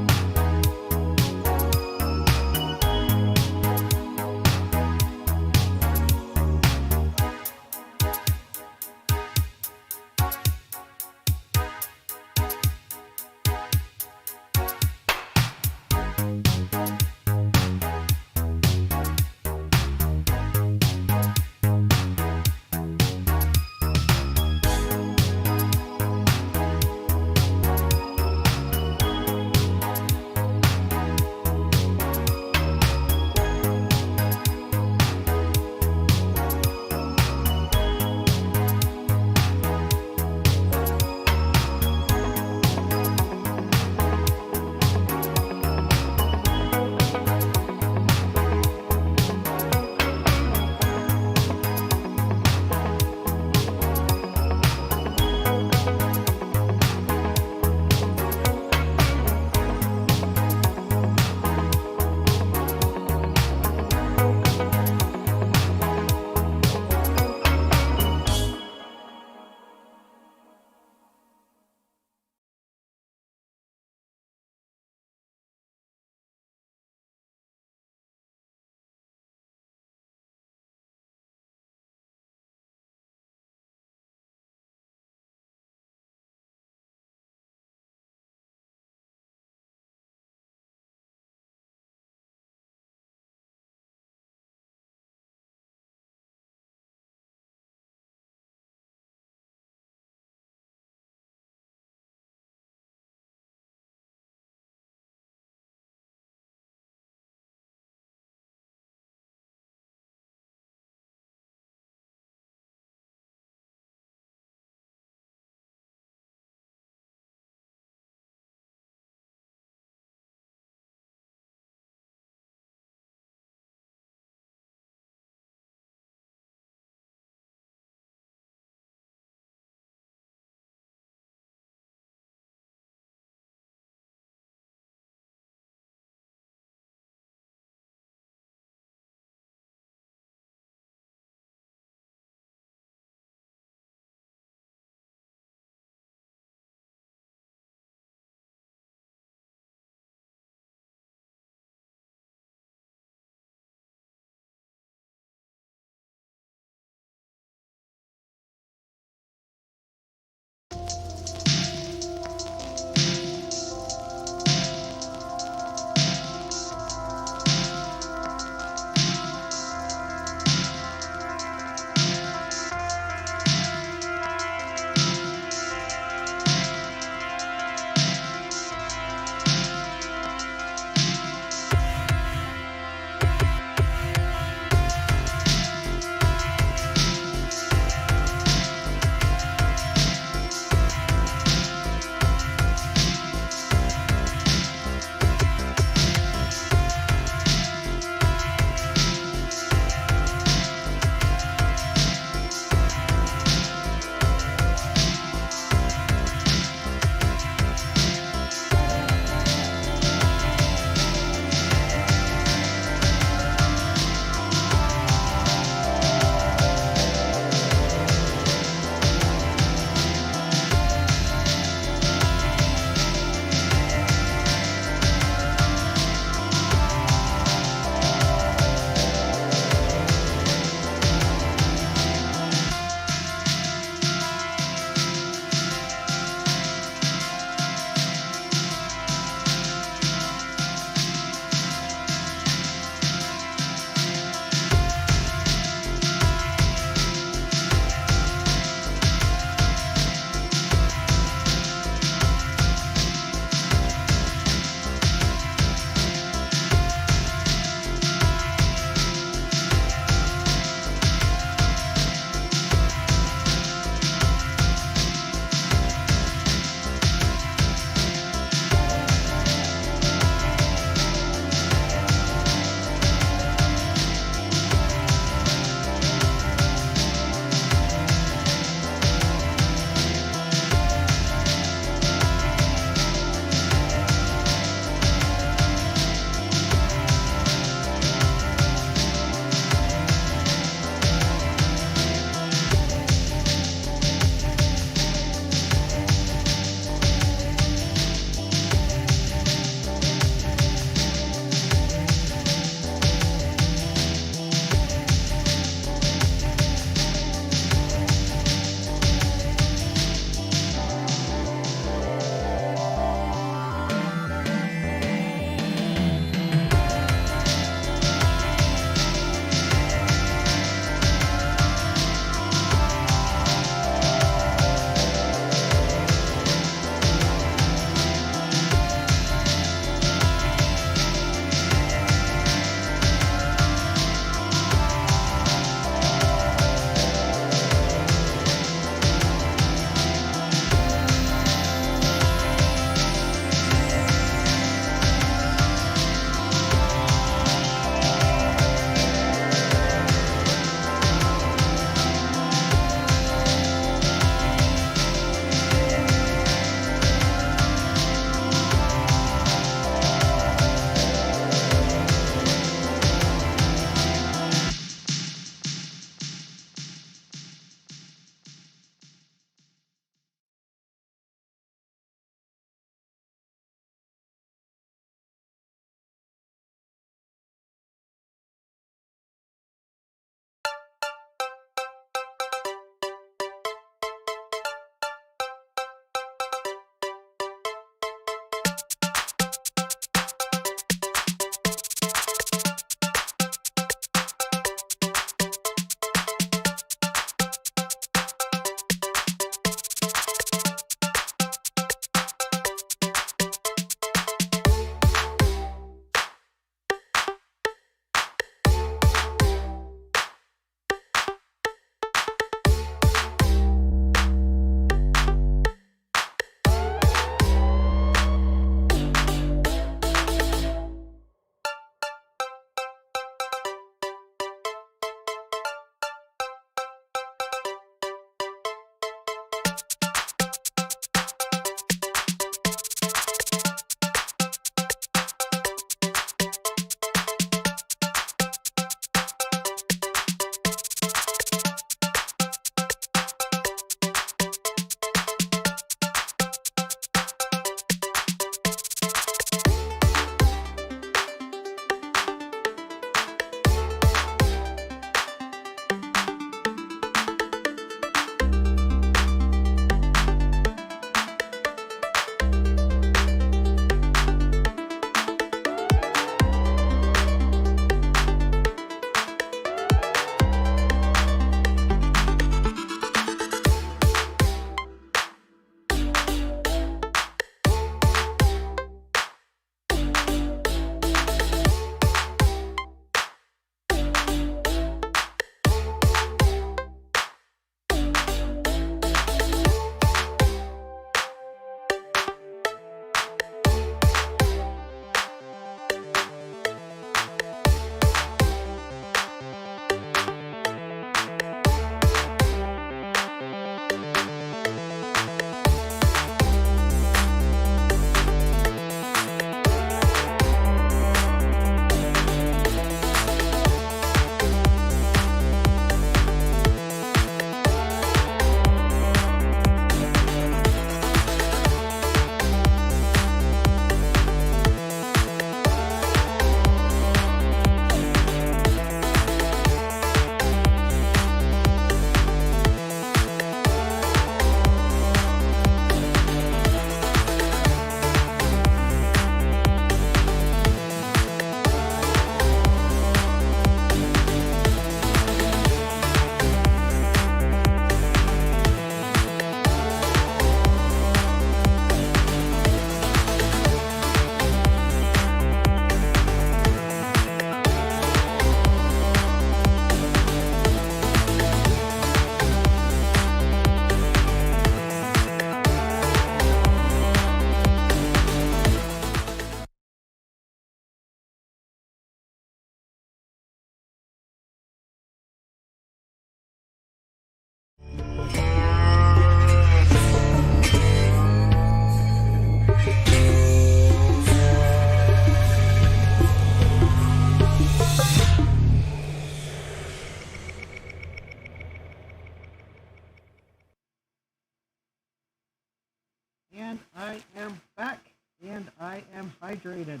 frustrated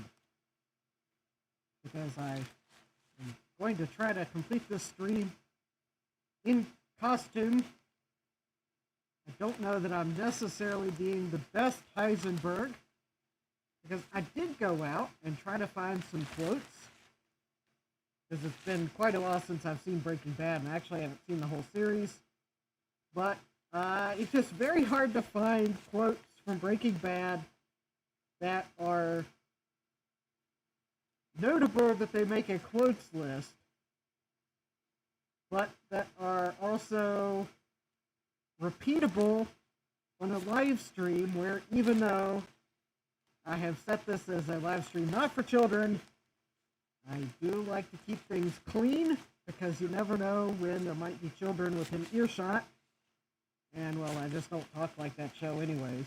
because I am going to try to complete this stream in costume. I don't know that I'm necessarily being the best Heisenberg, because I did go out and try to find some quotes, because it's been quite a while since I've seen Breaking Bad, and I actually haven't seen the whole series, but it's just very hard to find quotes from Breaking Bad that are notable that they make a quotes list, but that are also repeatable on a live stream, where even though I have set this as a live stream not for children, I do like to keep things clean, because you never know when there might be children within earshot, and well, I just don't talk like that show anyways.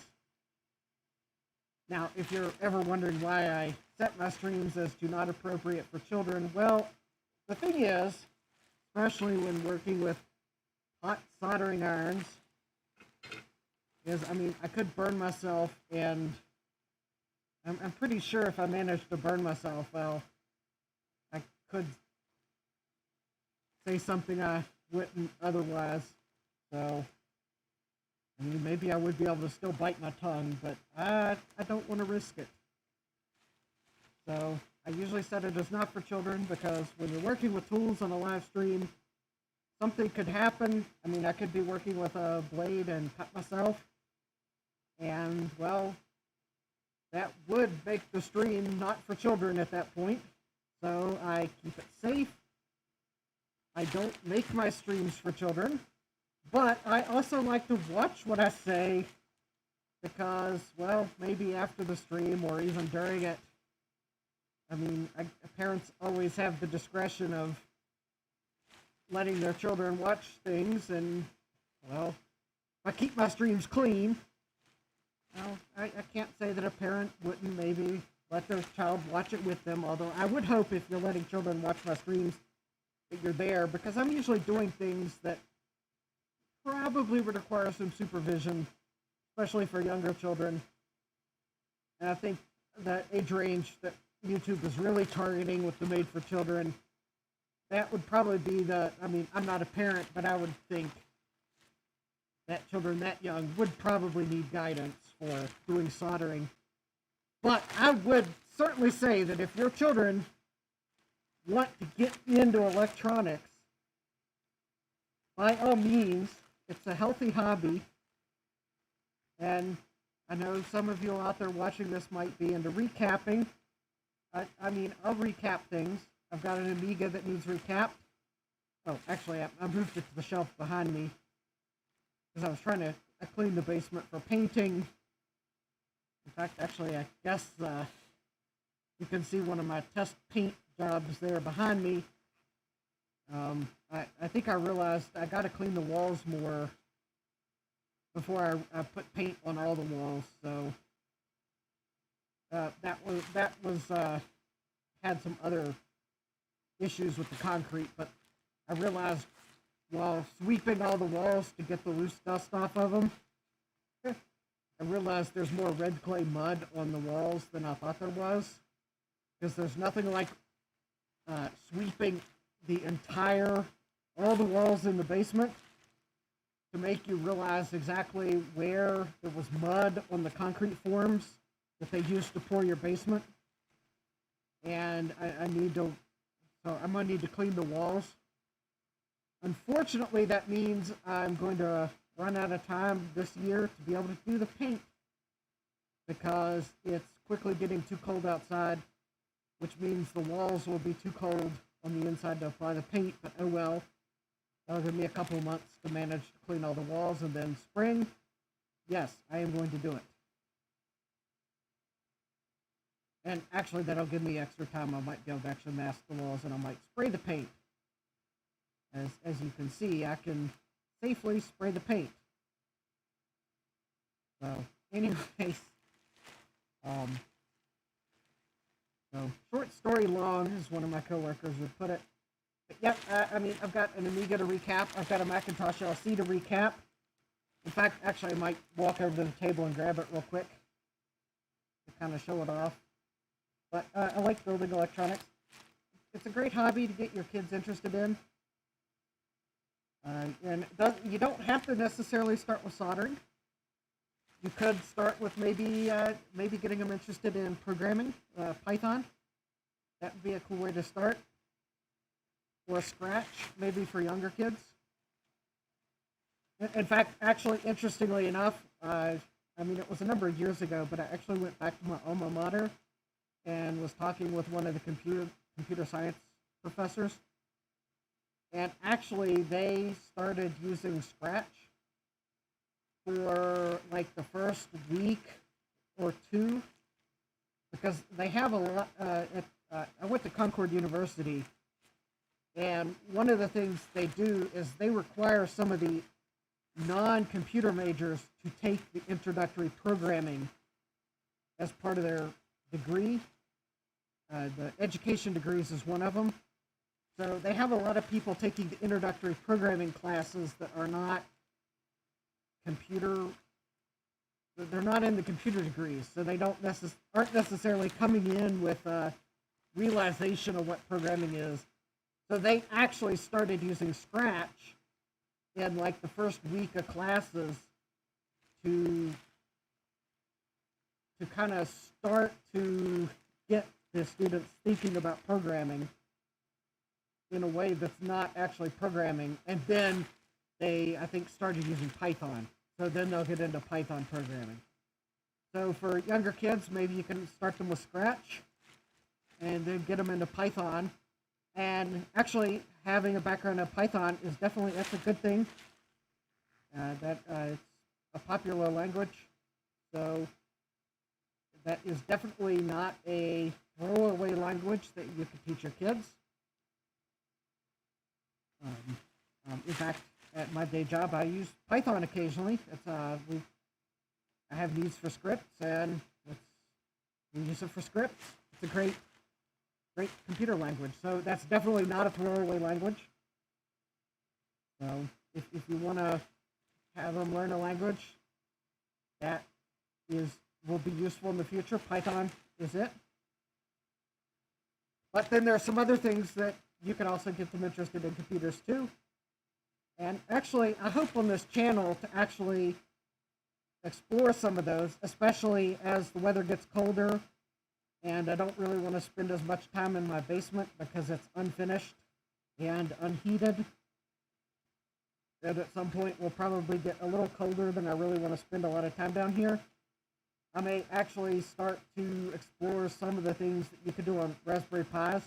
Now, if you're ever wondering why I set my streams as do not appropriate for children, well, the thing is, especially when working with hot soldering irons, is, I mean, I could burn myself, and I'm pretty sure if I managed to burn myself, well, I could say something I wouldn't otherwise, so, I mean, maybe I would be able to still bite my tongue, but I don't want to risk it. So, I usually set it as not for children, because when you're working with tools on a live stream, something could happen. I mean, I could be working with a blade and cut myself, and, well, that would make the stream not for children at that point. So I keep it safe. I don't make my streams for children, but I also like to watch what I say, because, well, maybe after the stream or even during it, I mean, parents always have the discretion of letting their children watch things, and, well, if I keep my streams clean, well, I can't say that a parent wouldn't maybe let their child watch it with them, although I would hope if you're letting children watch my streams that you're there, because I'm usually doing things that probably would require some supervision, especially for younger children. And I think that age range that YouTube is really targeting with the Made for Children, that would probably be the, I mean, I'm not a parent, but I would think that children that young would probably need guidance for doing soldering. But I would certainly say that if your children want to get into electronics, by all means, it's a healthy hobby. And I know some of you out there watching this might be into recapping. I mean, I'll recap things. I've got an Amiga that needs recapped. Oh, actually, I moved it to the shelf behind me, because I was trying to clean the basement for painting. In fact, actually, I guess you can see one of my test paint jobs there behind me. I think I realized I got to clean the walls more before I put paint on all the walls. So that was had some other issues with the concrete, but I realized while sweeping all the walls to get the loose dust off of them, I realized there's more red clay mud on the walls than I thought there was, because there's nothing like sweeping the all the walls in the basement to make you realize exactly where there was mud on the concrete forms that they used to pour your basement. And I'm gonna need to clean the walls. Unfortunately, that means I'm going to run out of time this year to be able to do the paint, because it's quickly getting too cold outside, which means the walls will be too cold on the inside to apply the paint, but oh well. That'll give me a couple months to manage to clean all the walls, and then spring, yes, I am going to do it. And actually, that'll give me extra time. I might be able to actually mask the walls, and I might spray the paint. As you can see, I can safely spray the paint. So, anyways, so short story long, as one of my coworkers would put it. But yep, I mean, I've got an Amiga to recap. I've got a Macintosh LC to recap. In fact, actually, I might walk over to the table and grab it real quick to kind of show it off. But I like building electronics. It's a great hobby to get your kids interested in. And you don't have to necessarily start with soldering. You could start with maybe getting them interested in programming, Python. That would be a cool way to start. Or Scratch, maybe for younger kids. In fact, actually, interestingly enough, it was a number of years ago, but I actually went back to my alma mater and was talking with one of the computer science professors. And actually, they started using Scratch for like the first week or two, because they have a lot. I went to Concord University, and one of the things they do is they require some of the non-computer majors to take the introductory programming as part of their degree. The education degrees is one of them. So they have a lot of people taking the introductory programming classes that are not they're not in the computer degrees, so they aren't necessarily coming in with a realization of what programming is. So they actually started using Scratch in like the first week of classes to kind of start to get the students thinking about programming in a way that's not actually programming. And then they, I think, started using Python. So then they'll get into Python programming. So for younger kids, maybe you can start them with Scratch and then get them into Python. And actually, having a background in Python is that's a good thing. It's a popular language. So that is definitely not a throwaway language that you can teach your kids. In fact, at my day job, I use Python occasionally. I have needs for scripts, and we use it for scripts. It's a great computer language. So that's definitely not a throwaway language. So if you want to have them learn a language that will be useful in the future, Python is it. But then there are some other things that you can also get them interested in computers too. And actually, I hope on this channel to actually explore some of those, especially as the weather gets colder and I don't really want to spend as much time in my basement because it's unfinished and unheated. And at some point will probably get a little colder than I really want to spend a lot of time down here. I may actually start to explore some of the things that you could do on Raspberry Pis.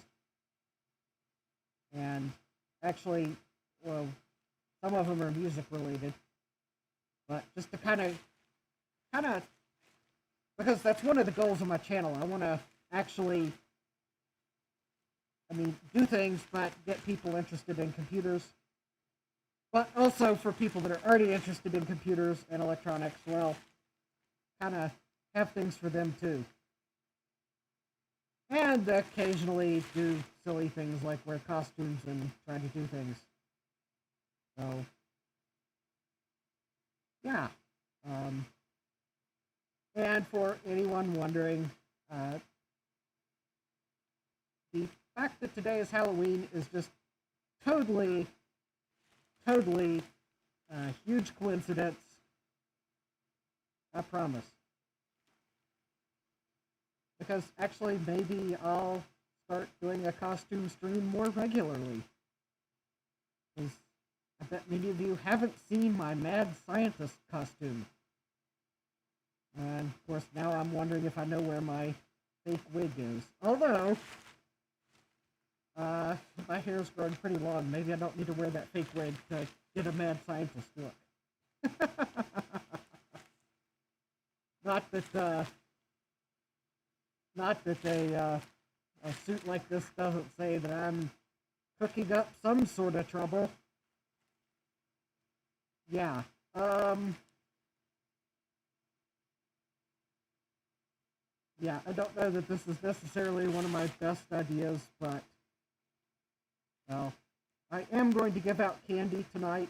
And actually, well, some of them are music related. But just to kind of, because that's one of the goals of my channel. I want to actually, do things, but get people interested in computers. But also for people that are already interested in computers and electronics, well, kind of have things for them too. And occasionally do silly things like wear costumes and try to do things. So, yeah. And for anyone wondering, the fact that today is Halloween is just totally huge coincidence. I promise. Because actually, maybe I'll start doing a costume stream more regularly. Because I bet many of you haven't seen my mad scientist costume. And of course, now I'm wondering if I know where my fake wig is. Although, my hair's growing pretty long. Maybe I don't need to wear that fake wig to get a mad scientist look. Not that a suit like this doesn't say that I'm cooking up some sort of trouble. Yeah. Yeah, I don't know that this is necessarily one of my best ideas, but well, I am going to give out candy tonight,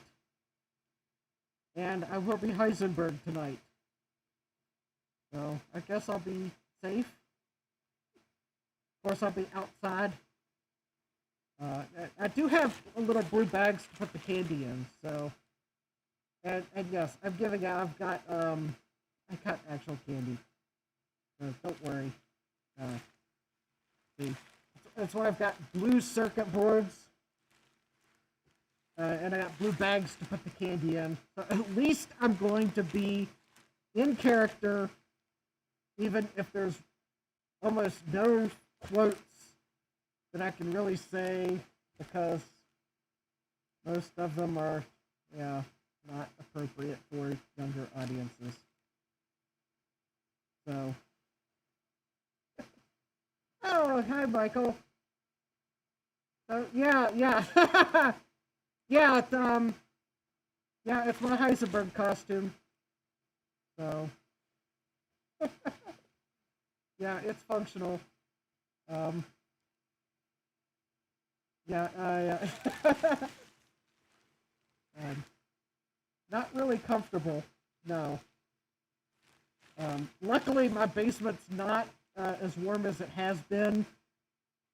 and I will be Heisenberg tonight. So I guess I'll be safe. Of course, I'll be outside. I do have little blue bags to put the candy in, so. And yes, I'm giving out. I got actual candy. Don't worry. See, that's why I've got blue circuit boards. And I got blue bags to put the candy in. So at least I'm going to be in character, even if there's almost no quotes that I can really say, because most of them are, yeah, not appropriate for younger audiences. So, oh, hi, Michael. So, yeah. Yeah, it's my Heisenberg costume. So, yeah, it's functional. Yeah, not really comfortable, no. Luckily, my basement's not as warm as it has been,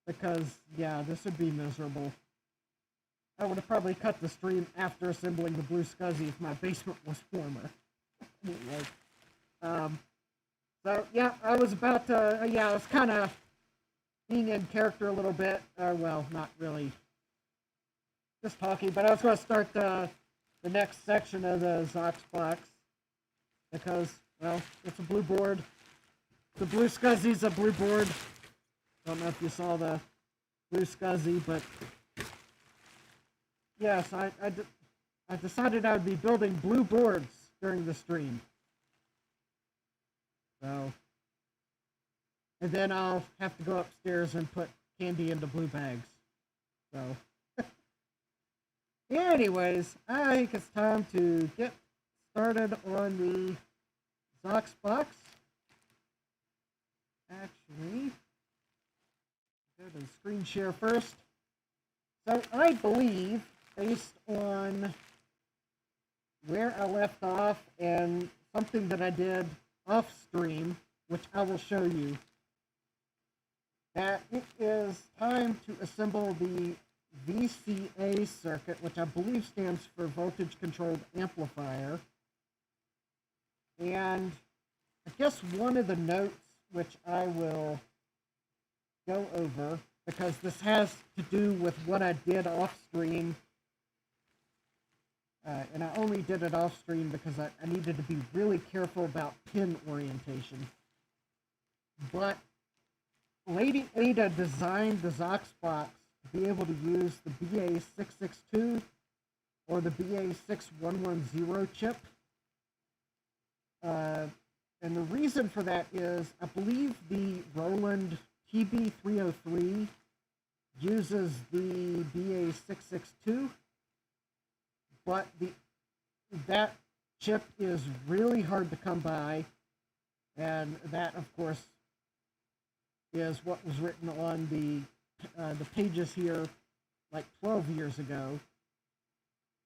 because, yeah, this would be miserable. I would have probably cut the stream after assembling the blue SCSI if my basement was warmer. Anyway, so, yeah, I was about to, I was kind of being in character a little bit. Well, not really just talking, but I was going to start the next section of the Zox box, because, well, it's a blue board. The blue SCSI's a blue board. Don't know if you saw the blue SCSI, but yes, I decided I would be building blue boards during the stream. So, and then I'll have to go upstairs and put candy into blue bags. So, anyways, I think it's time to get started on the Zox box. Actually, go to the screen share first. So I believe, based on where I left off and something that I did off stream, which I will show you, that it is time to assemble the Vca circuit, which I believe stands for voltage controlled amplifier. And I guess one of the notes which I will go over, because this has to do with what I did off stream, and I only did it off stream because I needed to be really careful about pin orientation. But Lady Ada designed the Zox box to be able to use the BA662 or the BA6110 chip. And the reason for that is, I believe the Roland TB303 uses the BA662, but that chip is really hard to come by, and that, of course, is what was written on the pages here like 12 years ago.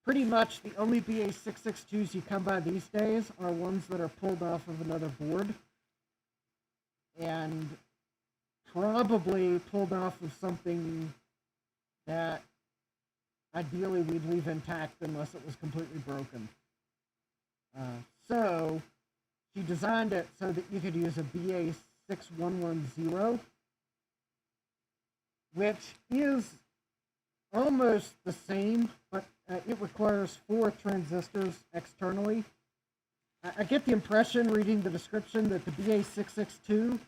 Pretty much the only BA662s you come by these days are ones that are pulled off of another board, and probably pulled off of something that ideally we'd leave intact unless it was completely broken. So she designed it so that you could use a BA6110, which is almost the same, but it requires 4 transistors externally. I get the impression, reading the description, that the BA662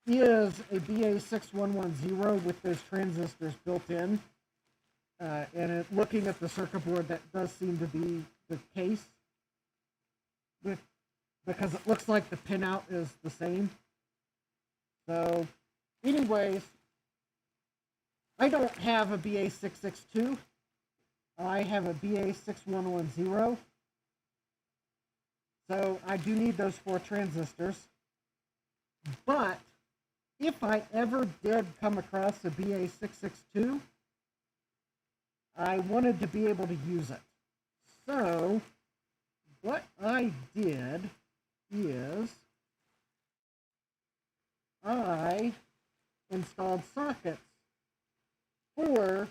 is a BA6110 with those transistors built in. And looking at the circuit board, that does seem to be the case, because it looks like the pinout is the same. So, anyways, I don't have a BA662. I have a BA6110. So I do need those 4 transistors. But if I ever did come across a BA662, I wanted to be able to use it. So what I did is I installed sockets for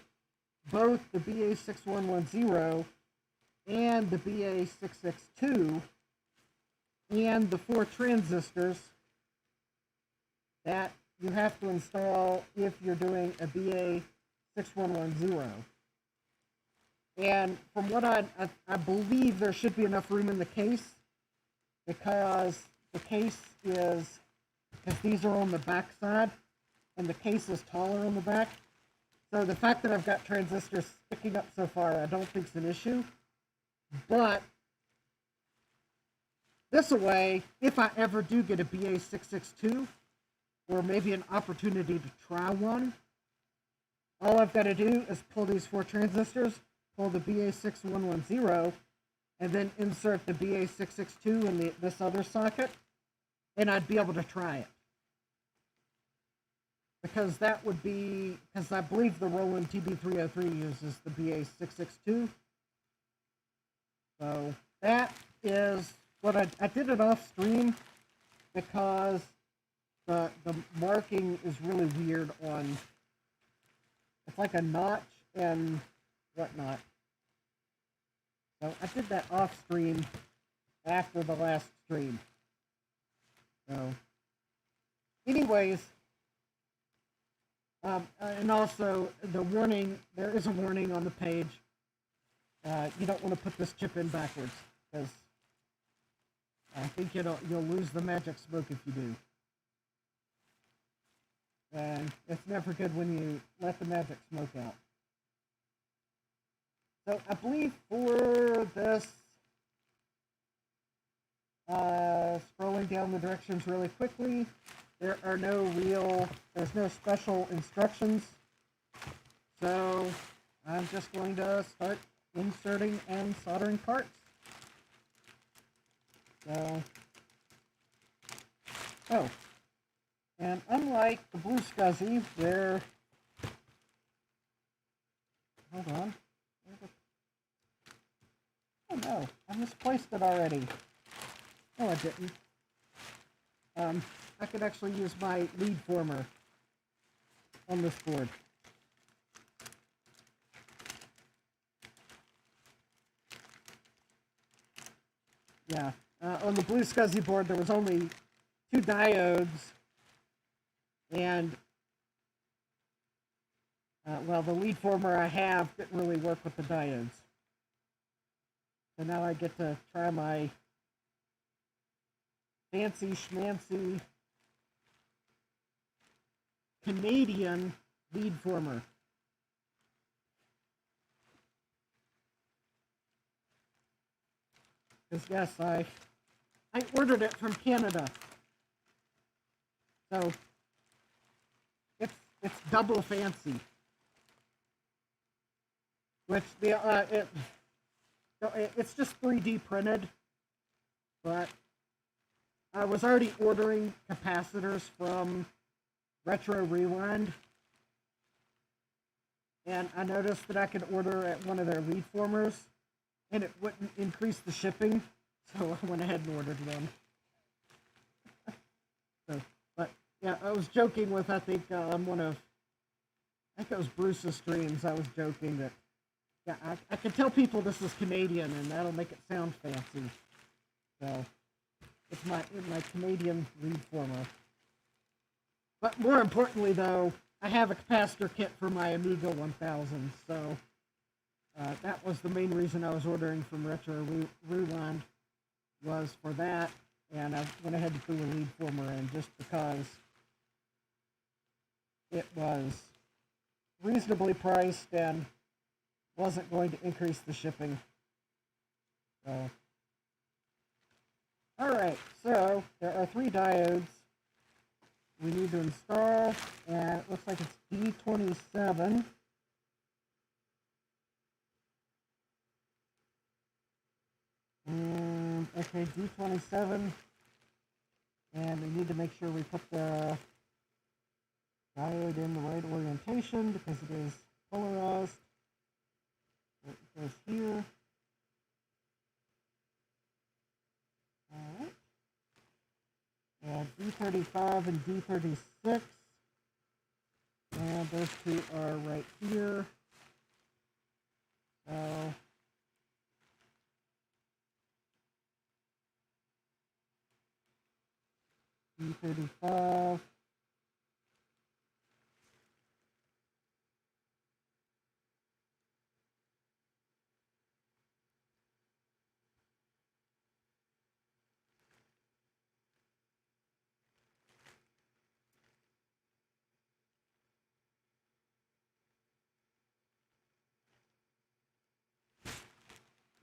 both the BA6110 and the BA662 and the 4 transistors that you have to install if you're doing a BA6110. And from what I believe there should be enough room in the case, because the case is, because these are on the back side, and the case is taller on the back. So the fact that I've got transistors sticking up so far, I don't think is an issue. But this way, if I ever do get a BA662, or maybe an opportunity to try one, all I've got to do is pull these 4 transistors, pull the BA6110, and then insert the BA662 in this other socket, and I'd be able to try it. Because that would be, because I believe the Roland TB303 uses the BA662. So that is what I did it off stream because the marking is really weird on, it's like a notch and whatnot. So I did that off stream after the last stream. So anyways, and also the warning, there is a warning on the page. You don't want to put this chip in backwards, because I think you'll lose the magic smoke if you do. And it's never good when you let the magic smoke out. So I believe for this, scrolling down the directions really quickly, there's no special instructions. So I'm just going to start inserting and soldering parts. So, and unlike the Blue SCSI, where, hold on, oh no, I misplaced it already. No, I didn't. I could actually use my lead former on this board. Yeah, on the Blue SCSI board there was only 2 diodes, and well, the lead former I have didn't really work with the diodes. So now I get to try my fancy schmancy Canadian lead former. Because yes, I ordered it from Canada. So it's double fancy. Which it's just 3D printed, but I was already ordering capacitors from Retro Rewind, and I noticed that I could order at one of their lead formers, and it wouldn't increase the shipping, so I went ahead and ordered one. So, but yeah, I was joking with, I think it was Bruce's streams. I was joking that, yeah, I could tell people this is Canadian, and that'll make it sound fancy. So it's my Canadian lead former. But more importantly, though, I have a capacitor kit for my Amiga 1000, so that was the main reason I was ordering from Retro Rewind, was for that, and I went ahead and threw a lead former in just because it was reasonably priced and wasn't going to increase the shipping. So, alright, so there are 3 diodes we need to install, and it looks like it's D27. Okay, D27, and we need to make sure we put the diode in the right orientation because it is polarized. So it goes here. Alright. D35 and D36. And those two are right here. So B35.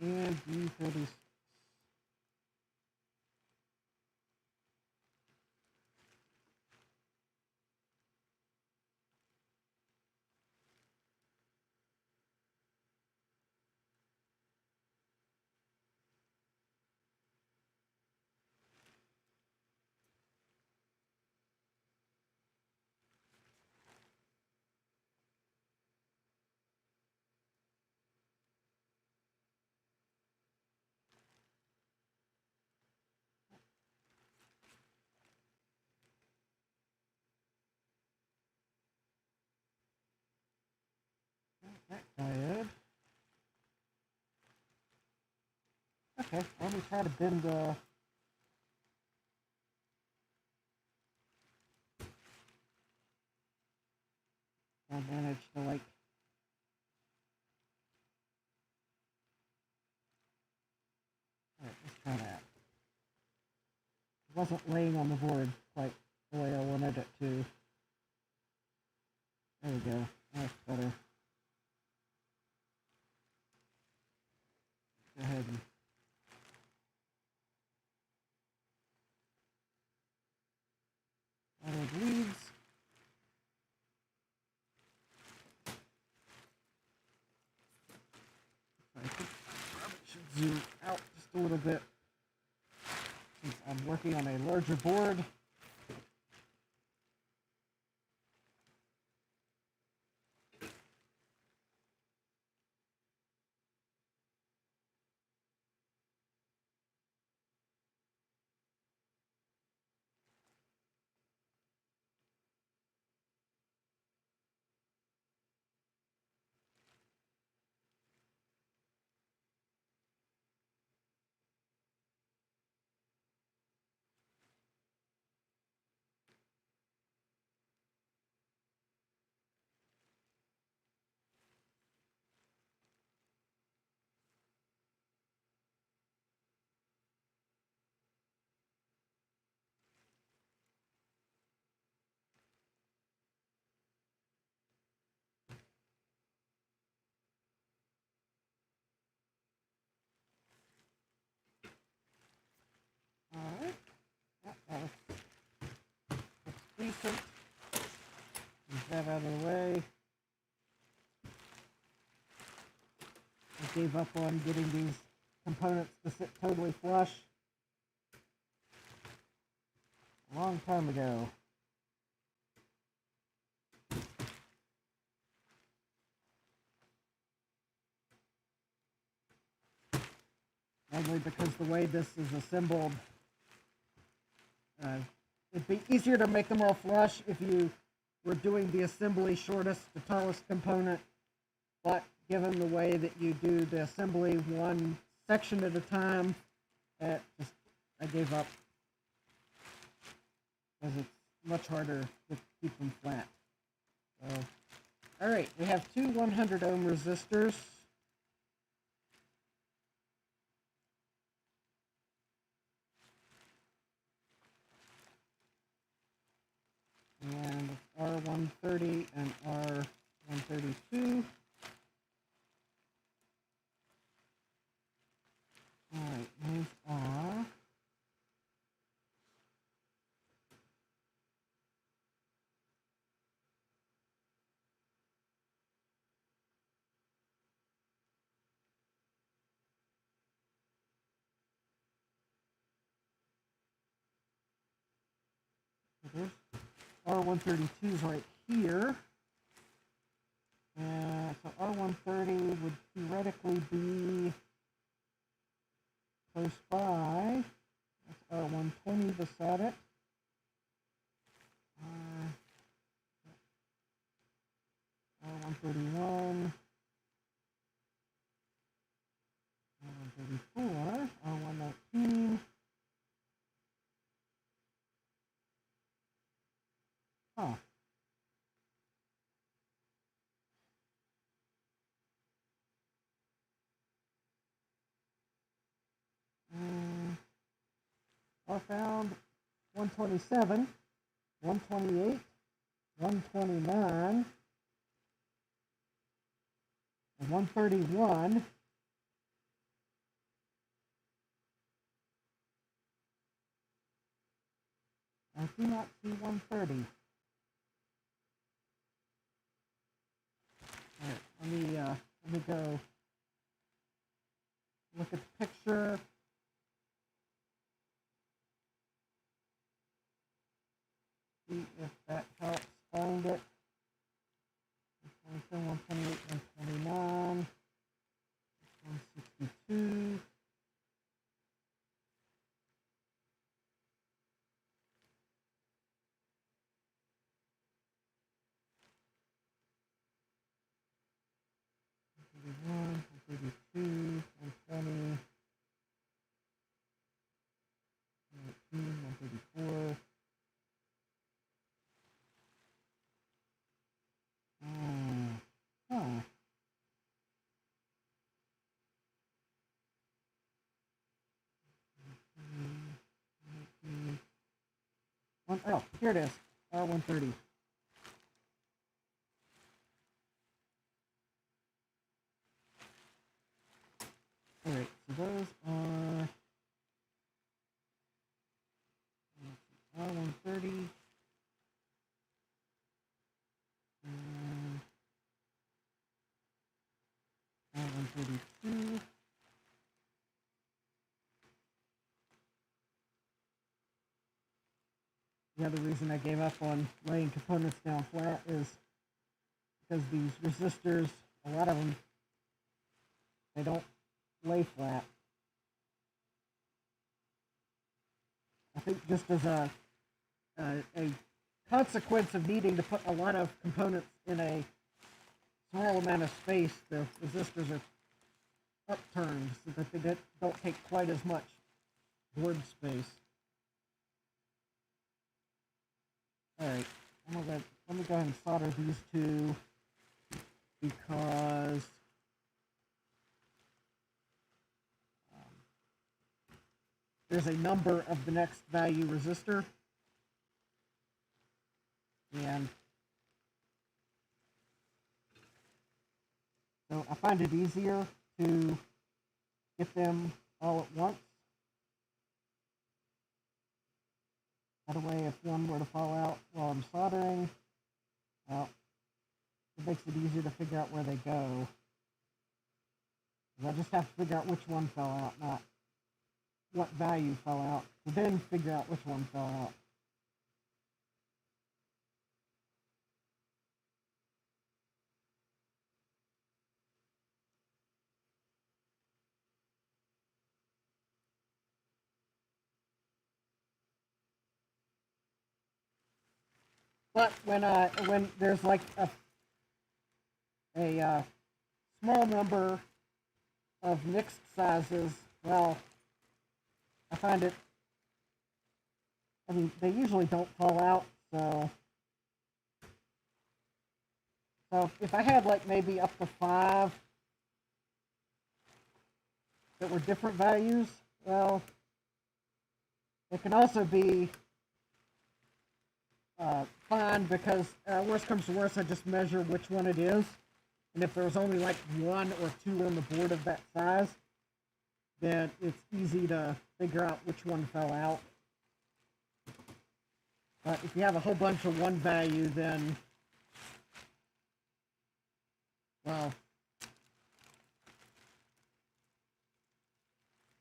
And B36. That diode. Okay, let me try to bend the... I managed to, like... Alright, let's try that. It wasn't laying on the board quite the way I wanted it to. There we go. That's better. Go ahead and... added leads. I think I probably should zoom out just a little bit since I'm working on a larger board. Alright, that's decent. Move that out of the way. I gave up on getting these components to sit totally flush a long time ago. Mainly because the way this is assembled, it'd be easier to make them all flush if you were doing the assembly shortest to tallest component, but given the way that you do the assembly one section at a time, I gave up because it's much harder to keep them flat. So, all right, we have two 100 ohm resistors. And R130 and R132. Alright, these are R132 is right here. So R130 would theoretically be close by. That's R120 beside it. 131, R134, R119. Huh. I found 127, 128, 129, and 131. I do not see 130. All right, let me go look at the picture. See if that helps find it. 127, 128, 129, 162. One 132, 120, 134. Huh. Oh, here it is. R130. Alright, so those are R130 and R132. The other reason I gave up on laying components down flat is because these resistors, a lot of them, they don't lay flat. I think just as a consequence of needing to put a lot of components in a small amount of space, the resistors are upturned so that they don't take quite as much board space. Alright, let me go ahead and solder these two because there's a number of the next value resistor, and so I find it easier to get them all at once. That way, if one were to fall out while I'm soldering, well, it makes it easier to figure out where they go. I just have to figure out which one fell out, not what value fell out, to then figure out which one fell out. But when there's like a small number of mixed sizes, well, I find it, I mean, they usually don't fall out, so if I had like maybe up to 5 that were different values, well, it can also be fine because worst comes to worst, I just measure which one it is. And if there's only like 1 or 2 on the board of that size, then it's easy to figure out which one fell out. But if you have a whole bunch of one value, then, well,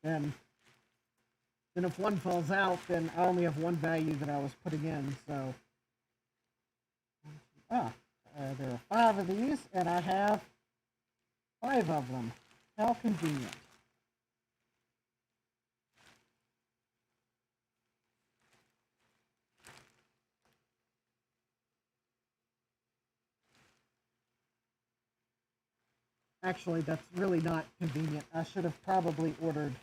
then if one falls out, then I only have one value that I was putting in, so. There are 5 of these, and I have 5 of them. How convenient. Actually, that's really not convenient. I should have probably ordered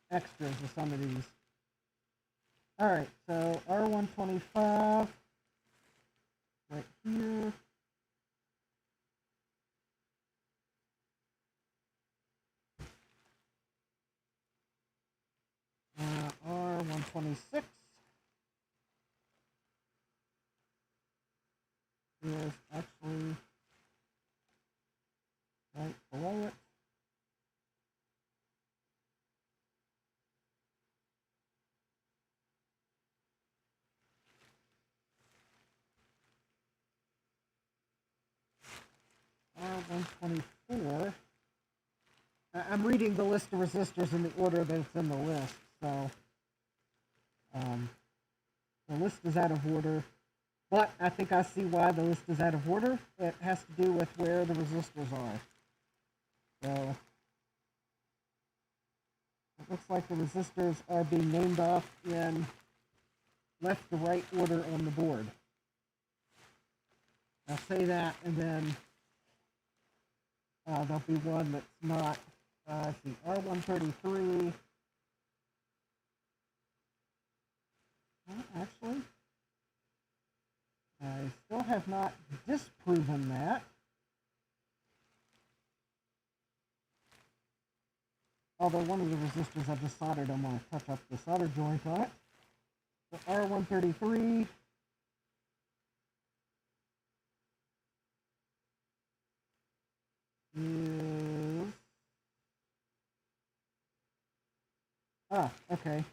extras of some of these. Alright, so R125 right here. R126 is actually right below it. R124. I'm reading the list of resistors in the order that it's in the list, so the list is out of order, but I think I see why the list is out of order. It has to do with where the resistors are. So it looks like the resistors are being named off in left to right order on the board. I'll say that, and then there'll be one that's not. Let's see, R133. Actually, I still have not disproven that. Although one of the resistors I just soldered, I'm going to touch up the solder joint on it. The R133 is... okay.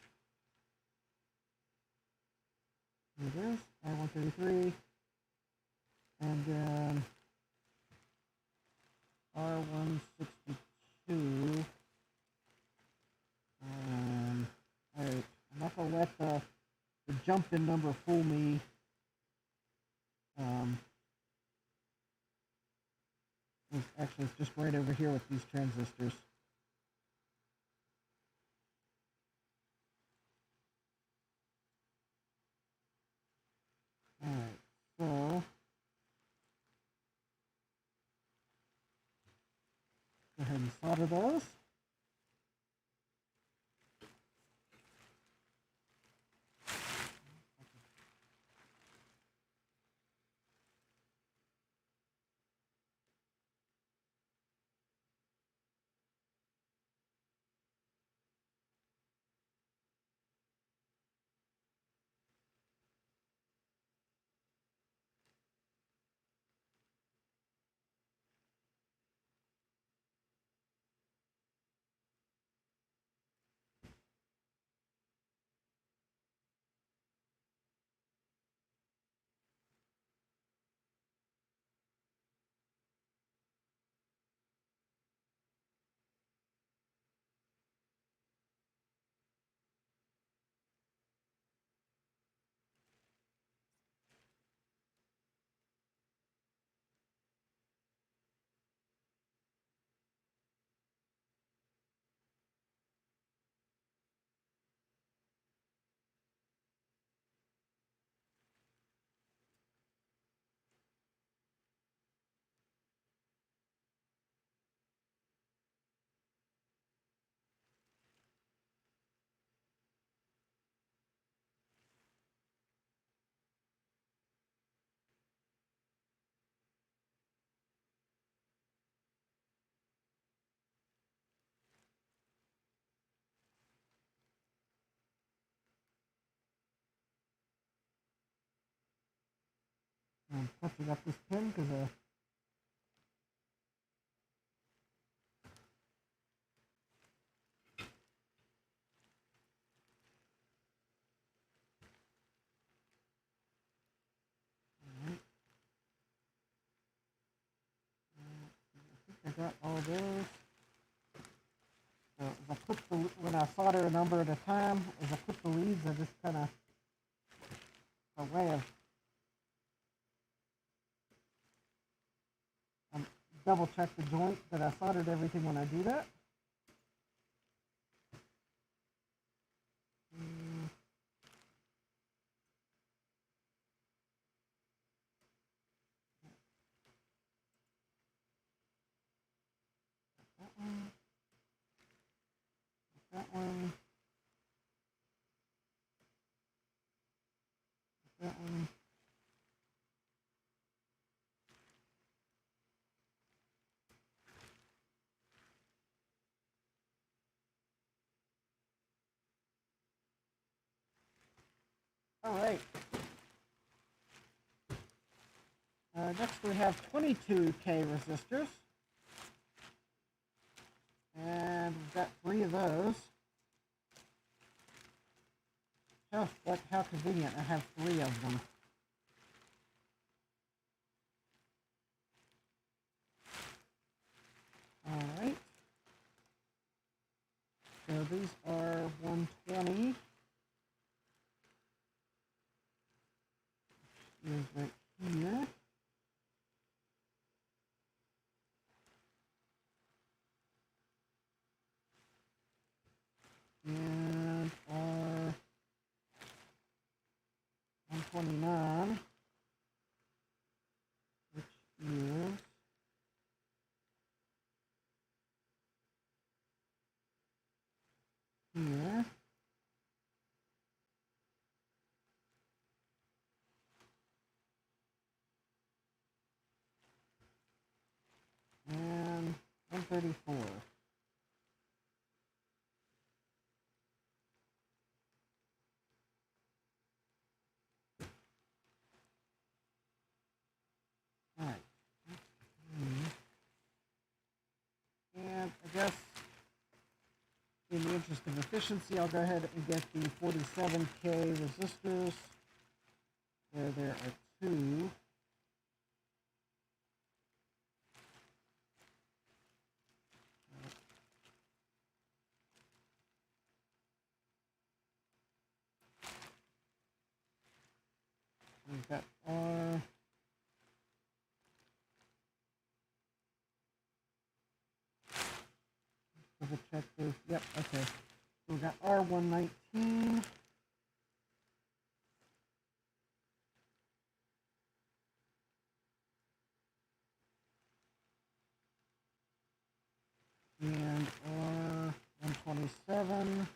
Here it is, R133. And then R162. Alright, I'm not going to let the jump in number fool me. It's just right over here with these transistors. Alright, so go ahead and solder those. I'm touching up this pin because I got all those. So as I put when I solder a number at a time, as I put the leads, I just kind of a way of double check the joint that I soldered everything when I do that. All right. Next we have 22K resistors. And we've got 3 of those. How convenient, I have 3 of them. Alright. So these are 120. Is right here. And our 129, which is here. And 134. All right. And I guess in the interest of efficiency, I'll go ahead and get the 47K resistors, where there are 2. We've got R. Double check this. Yep, okay. So we've got R119. And R127.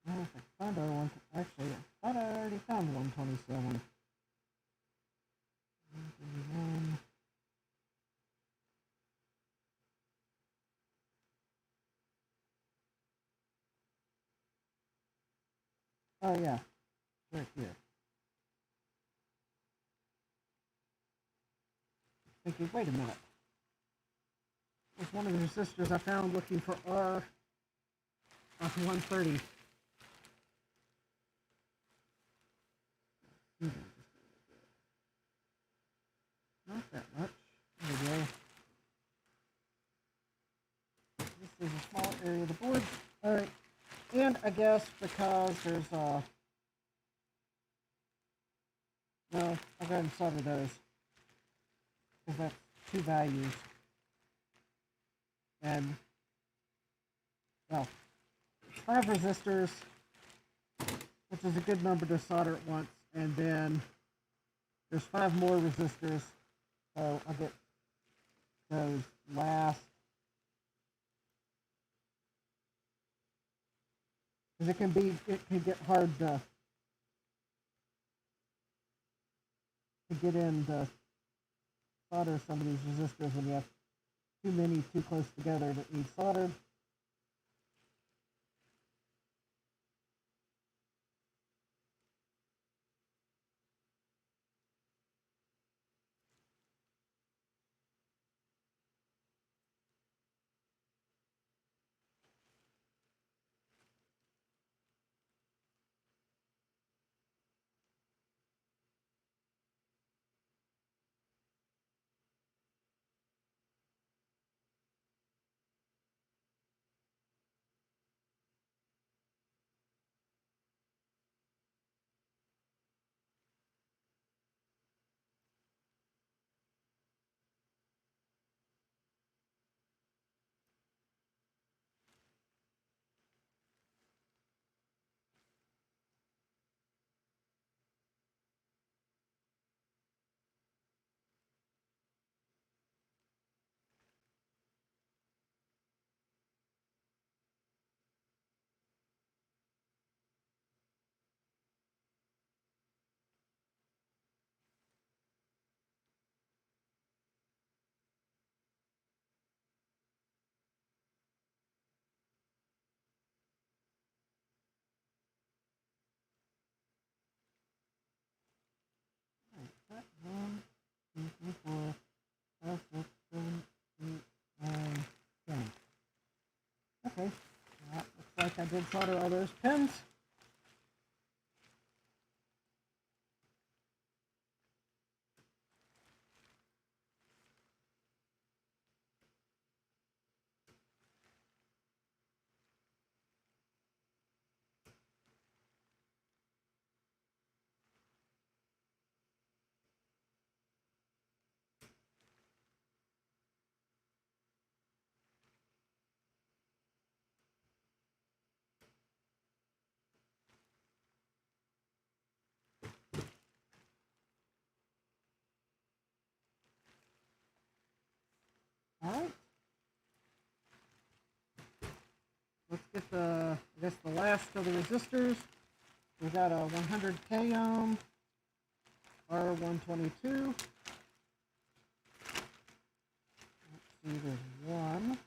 I found our one. Actually, I thought I already found 127. 131. Oh yeah, right here. Thinking, wait a minute. There's one of the resistors I found looking for R 130. Not that much. There we go. This is a small area of the board. Alright. And I guess because there's no, I'll go ahead and solder those. Because that's 2 values. And well, 5 resistors, which is a good number to solder at once, and then there's 5 more resistors, so I'll get those last. Because it can get hard to get in to solder some of these resistors when you have too many too close together that need soldered. I did solder all those pins. All right. Let's get the, I guess, the last of the resistors. We got a 100k ohm R122. Let's see, there's one.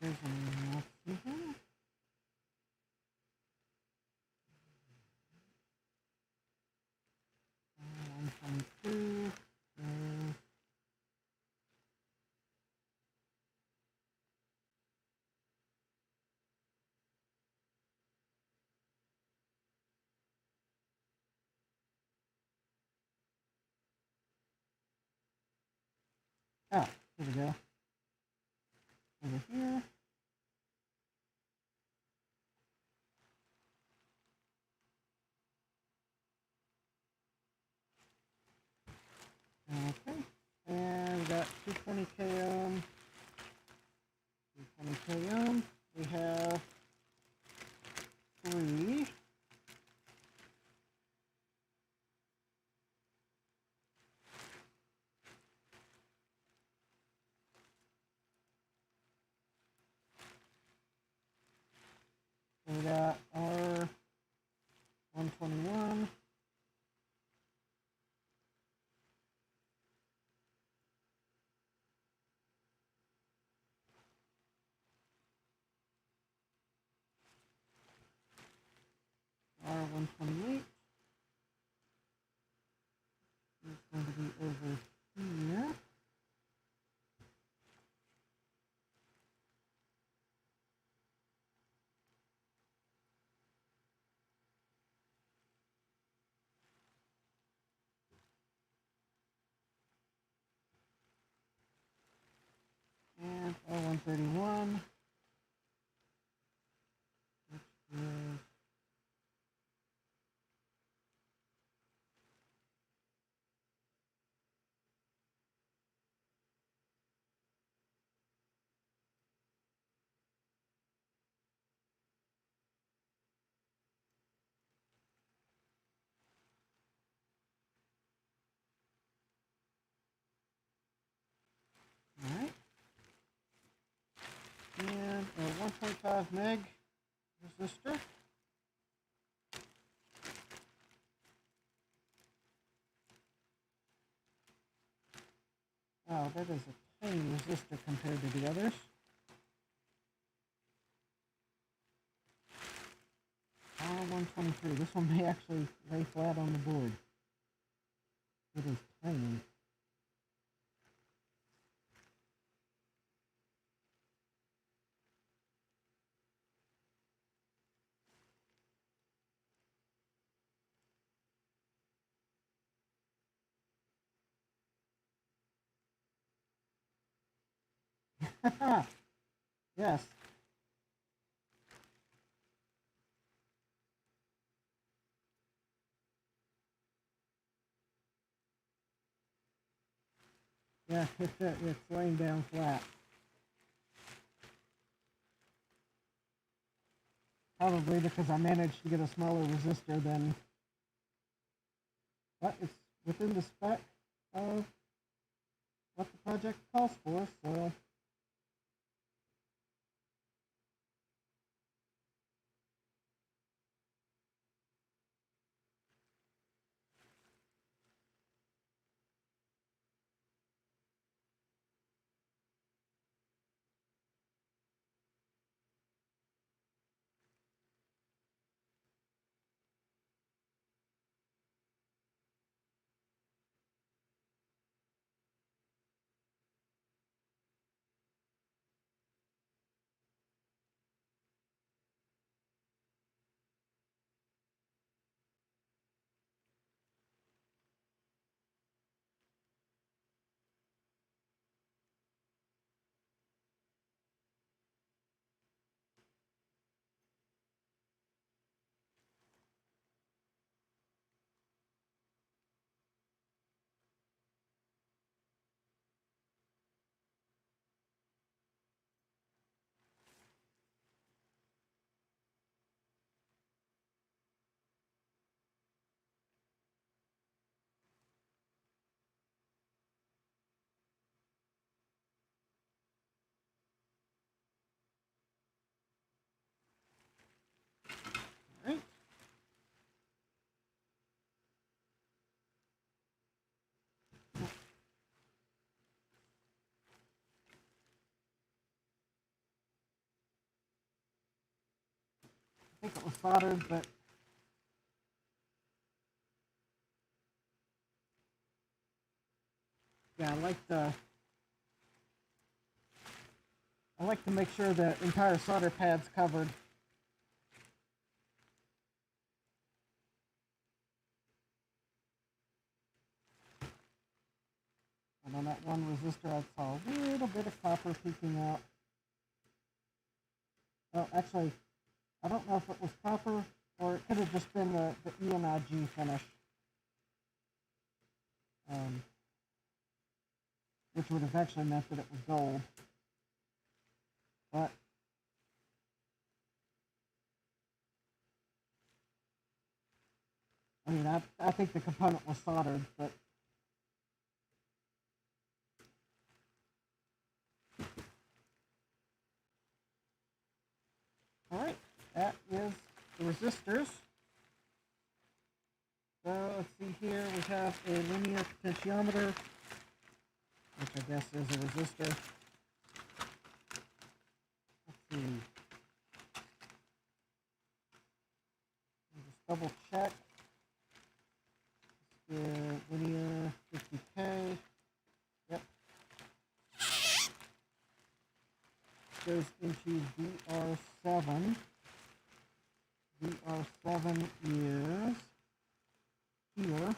There's enough here. R122. Oh, here we go. Over here. Okay. And we got 220k ohm. 220k ohm. We have 3. We got R121. R128 is going to be over here. And R131, which is all right. And a 1.5 meg resistor. Wow, that is a tiny resistor compared to the others. R123. This one may actually lay flat on the board. It is tiny. Yes. Yeah, it's laying down flat. Probably because I managed to get a smaller resistor than what is within the spec of what the project calls for, so think it was soldered, but yeah, I like to make sure the entire solder pad's covered. And on that one resistor, I saw a little bit of copper peeking out. Well, actually, I don't know if it was copper or it could have just been the ENIG finish. Which would have actually meant that it was gold. But I mean, I think the component was soldered, but all right, that is the resistors. So let's see here, we have a linear potentiometer, which I guess is a resistor. Let's see. Just double check. Linear 50K. Yep. Goes into VR7. VR7 is here.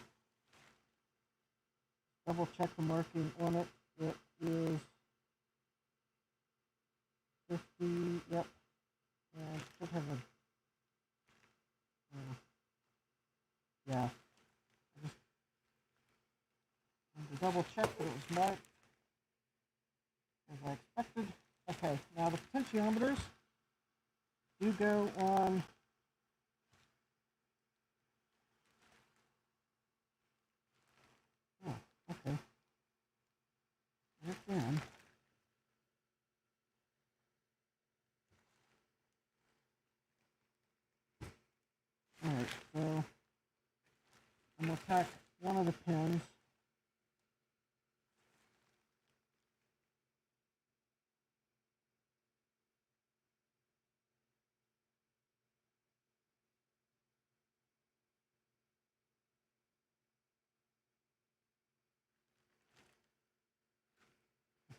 Double check the marking on it. It is 50. Yep. And should have a. Yeah. To double check that it was marked as I expected. Okay, now the potentiometers do go on okay. Again. Alright, so I'm going to tack one of the pins.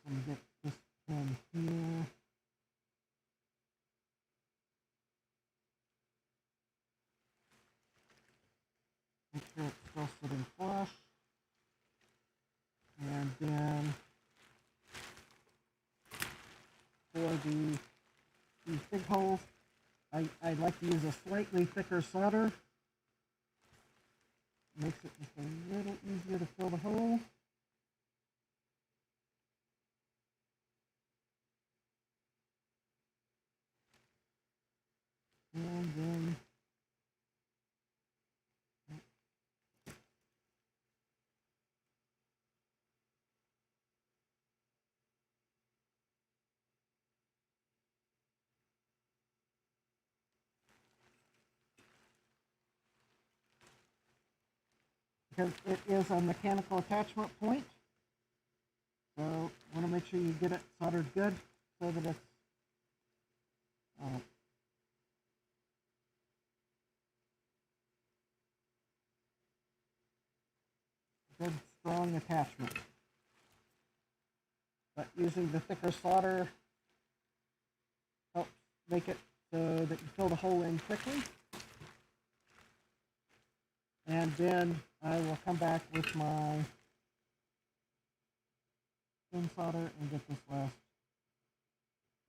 Let me get this pin here. Make sure it's still sitting flush. And then for these big holes, I like to use a slightly thicker solder. Makes it just a little easier to fill the hole. And then because it is a mechanical attachment point, so want to make sure you get it soldered good so that it's good, strong attachment. But using the thicker solder helps make it so that you fill the hole in quickly. And then I will come back with my thin solder and get this last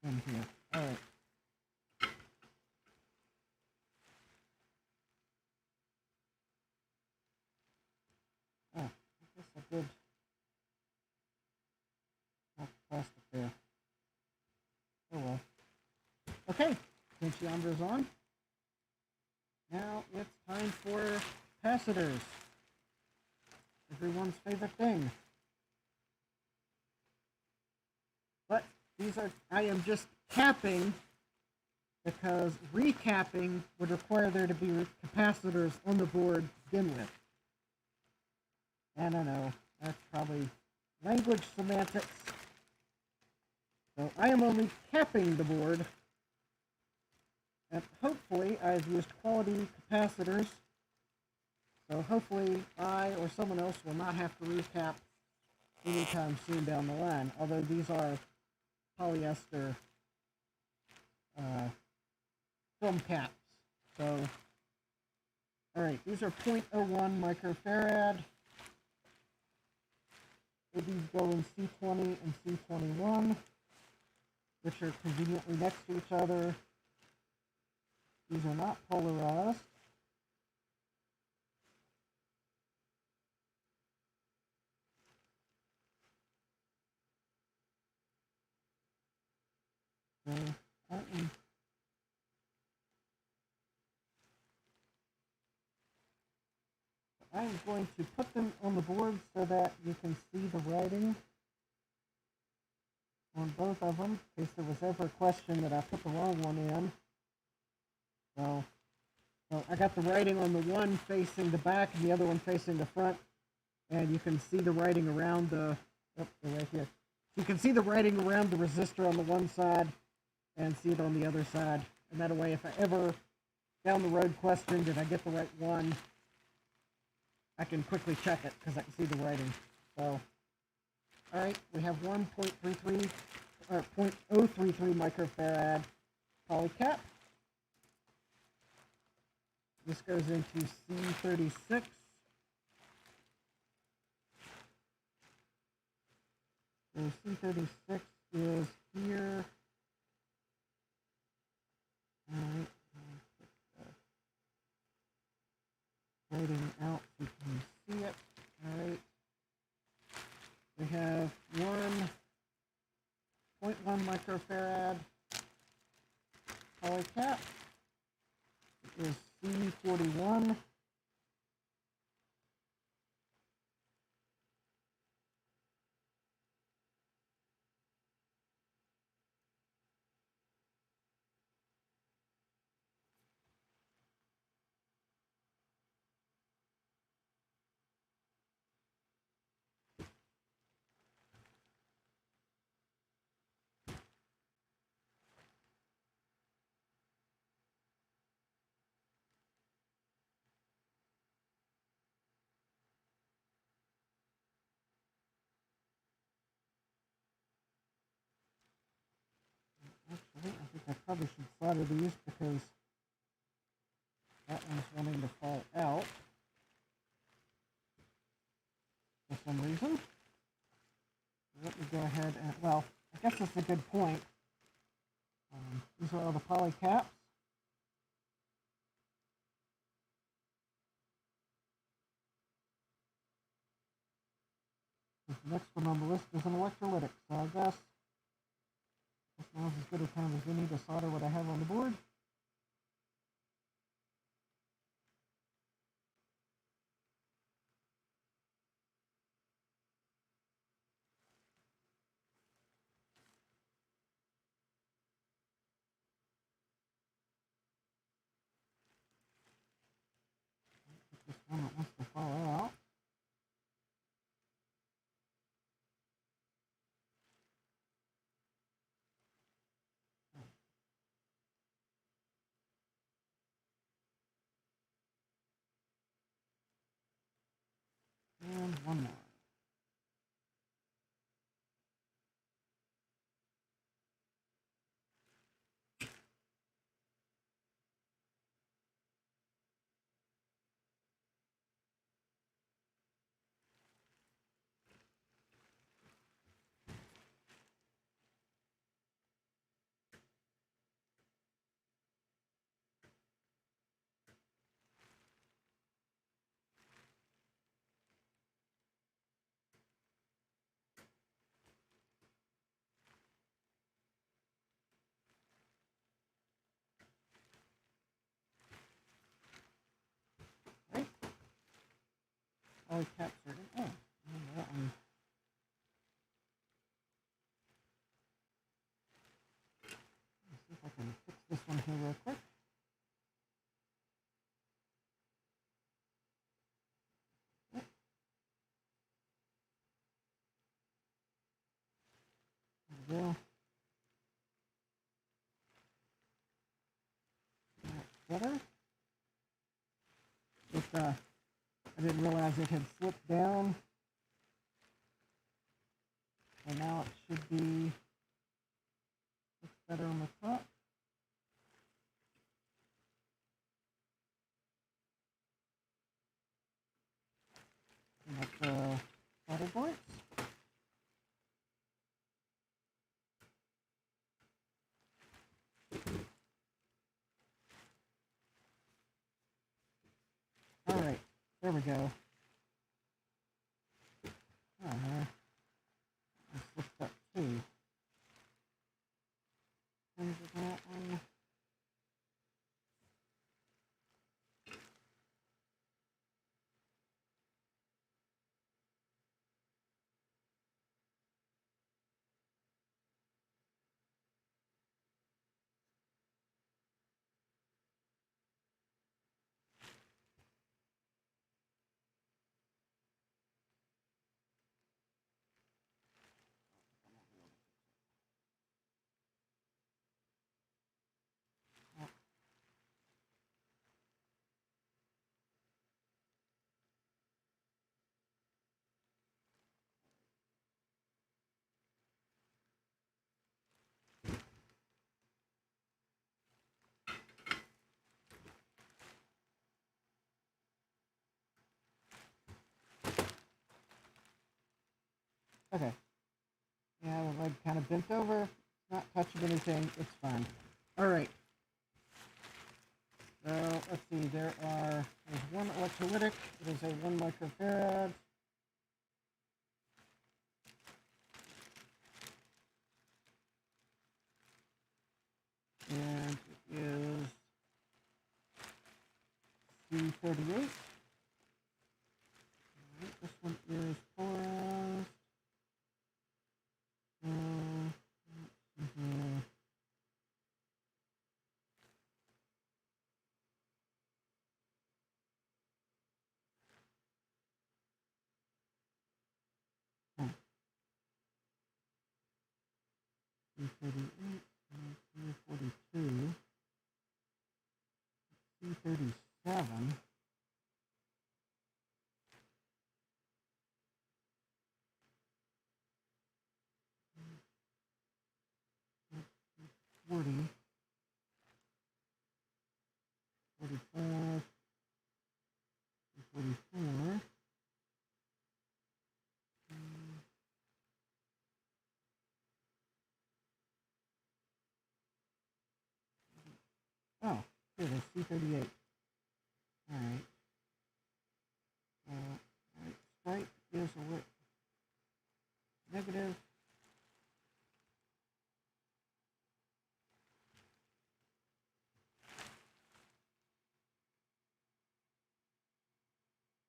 pin here. All right. Oh, that's a good plastic there. Oh well. Okay, potentiometer's on. Now it's time for capacitors. Everyone's favorite thing. But these are, I am just capping because recapping would require there to be capacitors on the board to begin with. And I know, that's probably language semantics. So I am only capping the board And hopefully I've used quality capacitors, so hopefully I or someone else will not have to recap anytime soon down the line, although these are polyester film caps. So, alright, these are 0.01 microfarad. These go in C20 and C21, which are conveniently next to each other. These are not polarized. So I'm going to put them on the board so that you can see the writing on both of them, in case there was ever a question that I put the wrong one in. So I got the writing on the one facing the back and the other one facing the front, and you can see the writing around the, right here. You can see the writing around the resistor on the one side and see it on the other side. And that way, if I ever down the road question, did I get the right one, I can quickly check it because I can see the writing. So, all right, we have 1.33 or 0.033 microfarad polycap. This goes into C36. So C36 is here. All right. Writing out so you can see it. Alright. We have 1.1 microfarad polycap. It is C41. Actually, I think I probably should solder these because that one's wanting to fall out for some reason. Let me go ahead and, well, I guess that's a good point. These are all the poly caps. The next one on the list is an electrolytic, so I guess this now's as good a time as any to solder what I have on the board. This one that wants to fall out. And one more. Right? All caps are in. Oh, that one. Let's see if I can fix this one here real quick. There we go. better. I didn't realize it had slipped down. And now it should be looks better on the top. And that's solder points. All right, there we go. I slipped up too. Change that one. Okay. Yeah, the leg kind of bent over. It's not touching anything. It's fine. All right. So let's see. There's one electrolytic. It is a 1 microfarad. And it is C38. Right, this one is polarized. C38 and C42. C37. Forty, 45, 44. Oh, here it is, C38. Alright. Alright, stripe is a negative.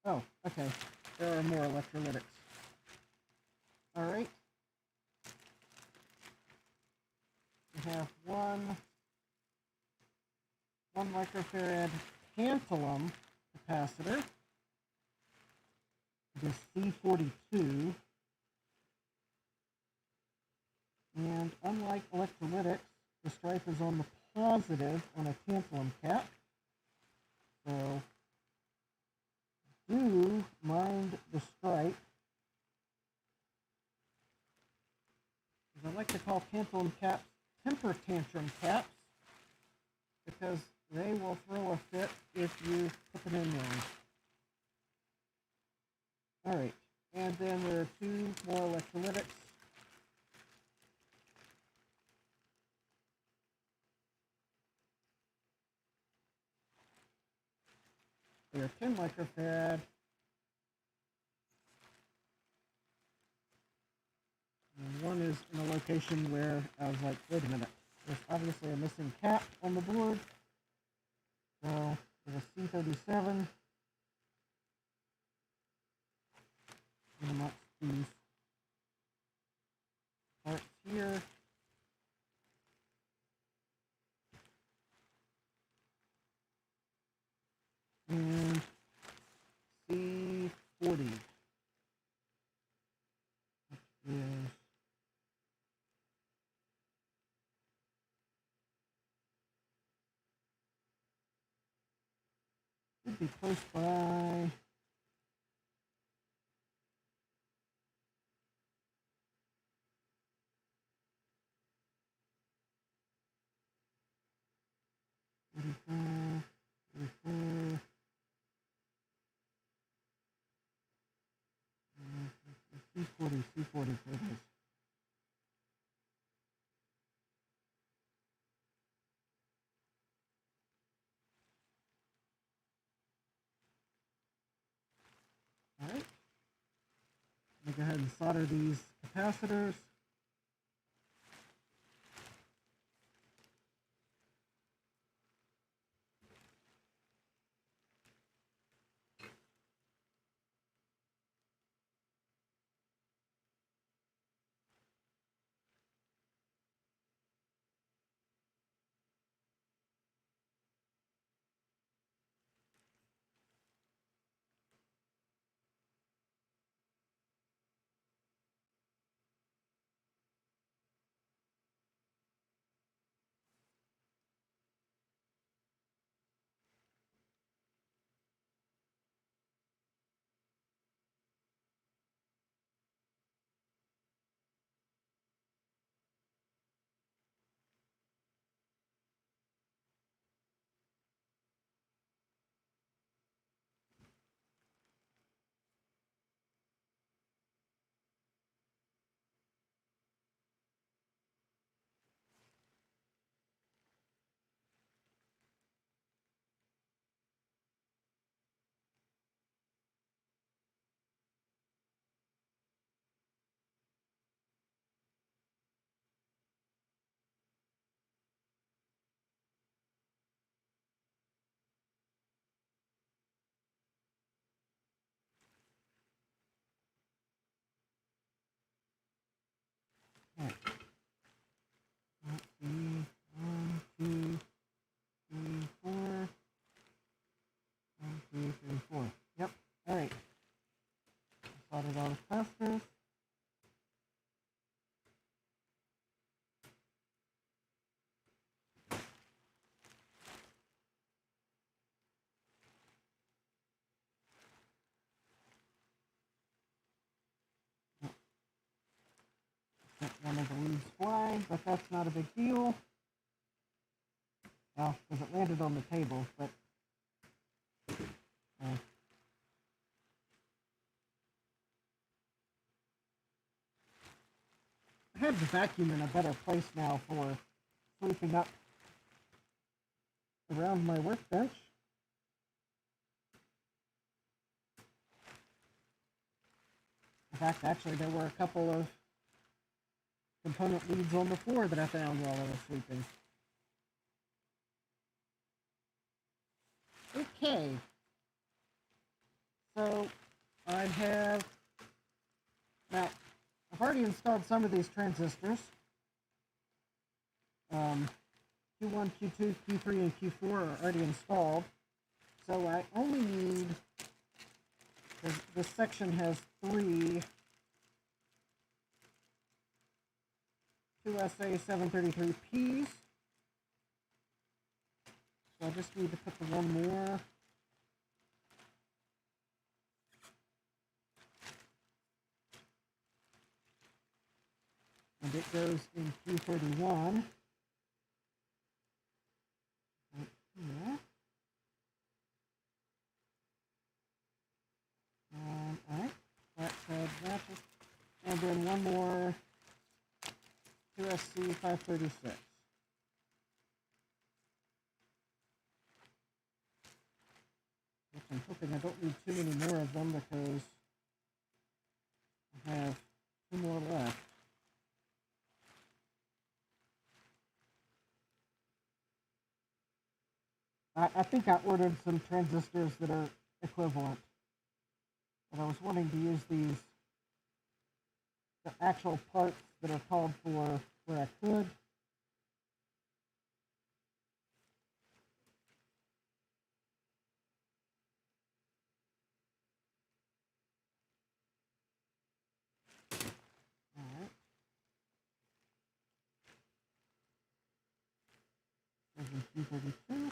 Oh, okay. There are more electrolytics. Alright. We have one microfarad tantalum capacitor. It is C42. And unlike electrolytics, the stripe is on the positive on a tantalum cap. So do mind the stripe. As I like to call tantalum caps temper tantrum caps, because they will throw a fit if you put them in wrong. Alright, and then there are two more electrolytics. They are 10 microfarad. And one is in a location where I was like, wait a minute, there's obviously a missing cap on the board. So there's a C37. And amongst these parts here. And C40. Which is should be close by. C40 cables. All right. I'll go ahead and solder these capacitors. All right. Let's see. 1, 2, 3, 4. 1, 2, 3, 4. Yep. All right. Soldered all the capacitors. Let one of the leaves fly, but that's not a big deal. Well, because it landed on the table, but I have the vacuum in a better place now for sweeping up around my workbench. In fact, actually, there were a couple of component leads on the floor that I found while I was sweeping. Okay. So, I have... Now, I've already installed some of these transistors. Q1, Q2, Q3, and Q4 are already installed. So I only need... This section has 3 2SA733Ps. So I just need to put the one more. And it goes in Q31. Right here. Alright, that said matches. And then one more 2SC536. Which I'm hoping I don't need too many more of them because I have 2 more left. I think I ordered some transistors that are equivalent. But I was wanting to use these, the actual parts that are called for where I could. Alright. There's Q32.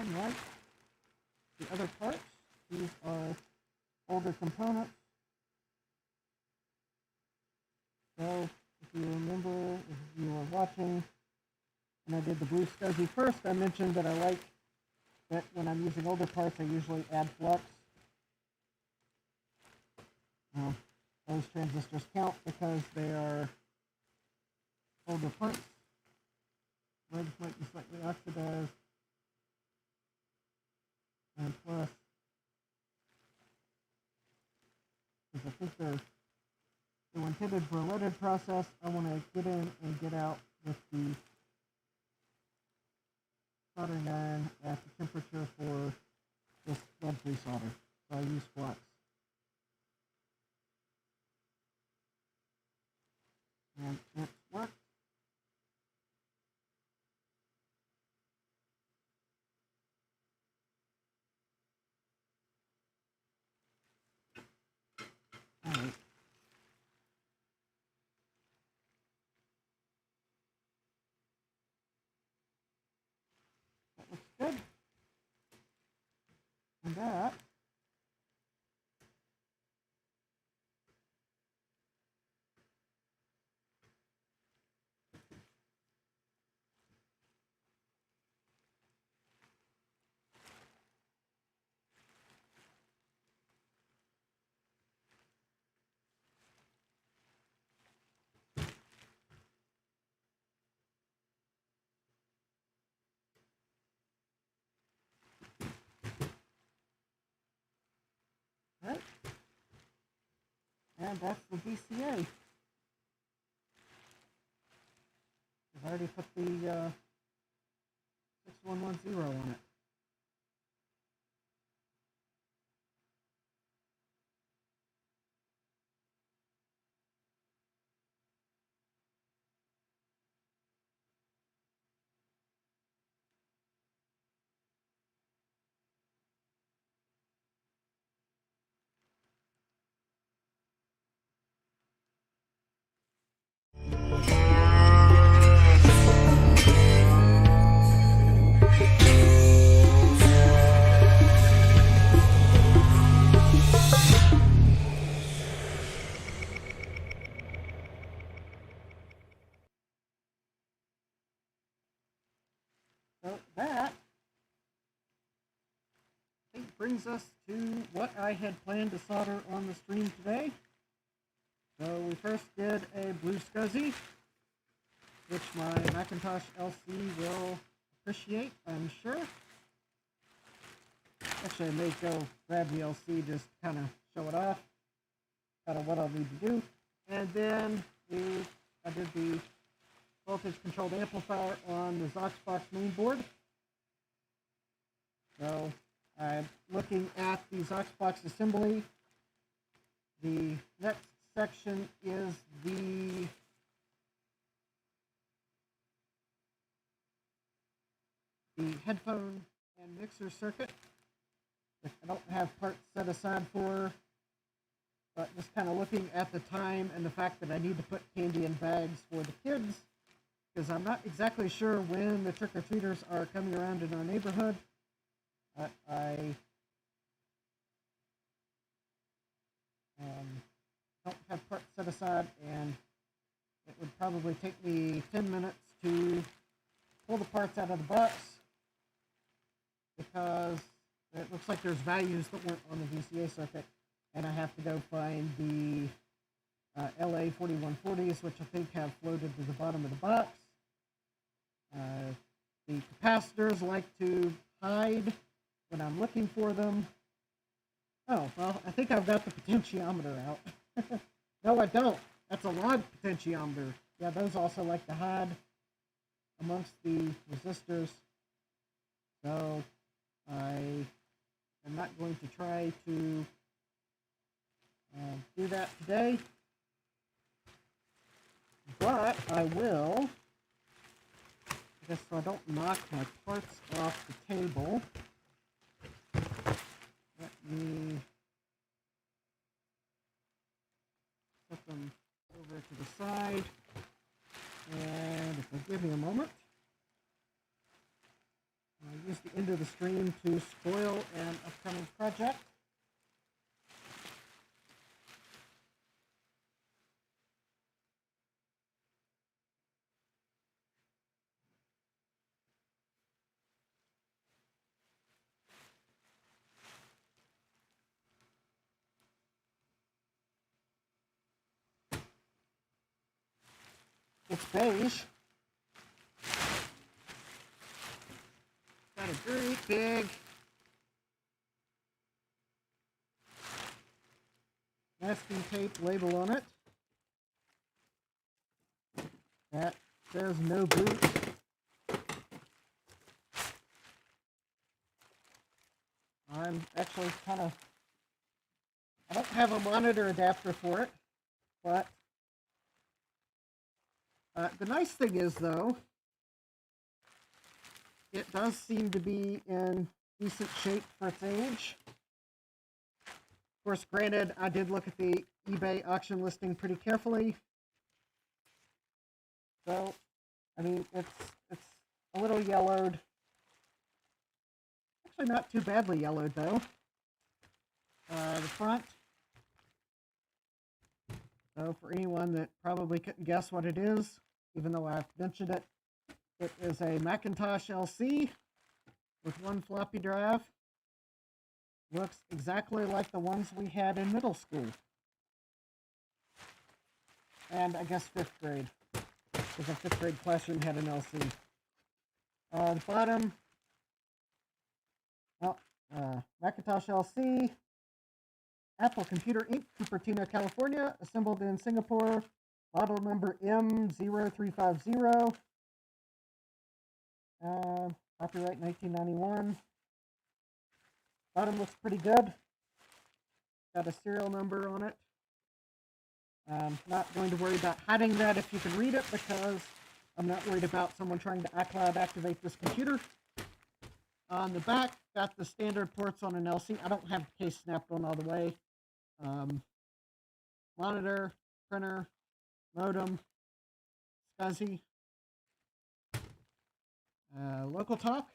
unlike the other parts, these are older components. So, if you remember, if you were watching, when I did the blue SCSI first, I mentioned that I like that when I'm using older parts, I usually add flux. Those transistors count because they are older parts. Legs might be slightly oxidized. And plus, because I think they're intended for a leaded process, I want to get in and get out with the soldering iron at the temperature for this lead-free solder. So I use flux. And it's worked. All right. That looks good. And that right. And that's the VCA. I've already put the 6110 on it. So that, I think, brings us to what I had planned to solder on the stream today. So we first did a blue SCSI, which my Macintosh LC will appreciate, I'm sure. Actually, I may go grab the LC, just kind of show it off, kind of what I'll need to do. And then I did the voltage-controlled amplifier on the Zoxbox mainboard. So I'm looking at the Zoxbox assembly. The next section is the headphone and mixer circuit, which I don't have parts set aside for, but just kind of looking at the time and the fact that I need to put candy in bags for the kids, because I'm not exactly sure when the trick-or-treaters are coming around in our neighborhood. But I don't have parts set aside, and it would probably take me 10 minutes to pull the parts out of the box, because it looks like there's values that weren't on the VCA circuit, and I have to go find the LA 4140s, which I think have floated to the bottom of the box. The capacitors like to hide when I'm looking for them. Oh, well, I think I've got the potentiometer out. No, I don't. That's a log potentiometer. Yeah, those also like to hide amongst the resistors. So I am not going to try to do that today. But I will, I guess so I don't knock my parts off the table. Let me put them over to the side, and if you'll give me a moment, I'll use use the end of the stream to spoil an upcoming project. It's beige. Got a great big masking tape label on it that says no boot. I'm actually I don't have a monitor adapter for it, but the nice thing is, though, it does seem to be in decent shape for its age. Of course, granted, I did look at the eBay auction listing pretty carefully. So, I mean, it's a little yellowed. Actually, not too badly yellowed, though. The front. So, for anyone that probably couldn't guess what it is, even though I've mentioned it, it is a Macintosh LC with one floppy drive. Looks exactly like the ones we had in middle school. And I guess 5th grade. Because a 5th grade classroom had an LC. The bottom, Macintosh LC, Apple Computer Inc., Cupertino, California, assembled in Singapore, model number M0350, copyright 1991. Bottom looks pretty good. Got a serial number on it. Not going to worry about hiding that if you can read it, because I'm not worried about someone trying to iCloud activate this computer. On the back, got the standard ports on an LC. I don't have the case snapped on all the way. Monitor, printer, modem, SCSI, local talk,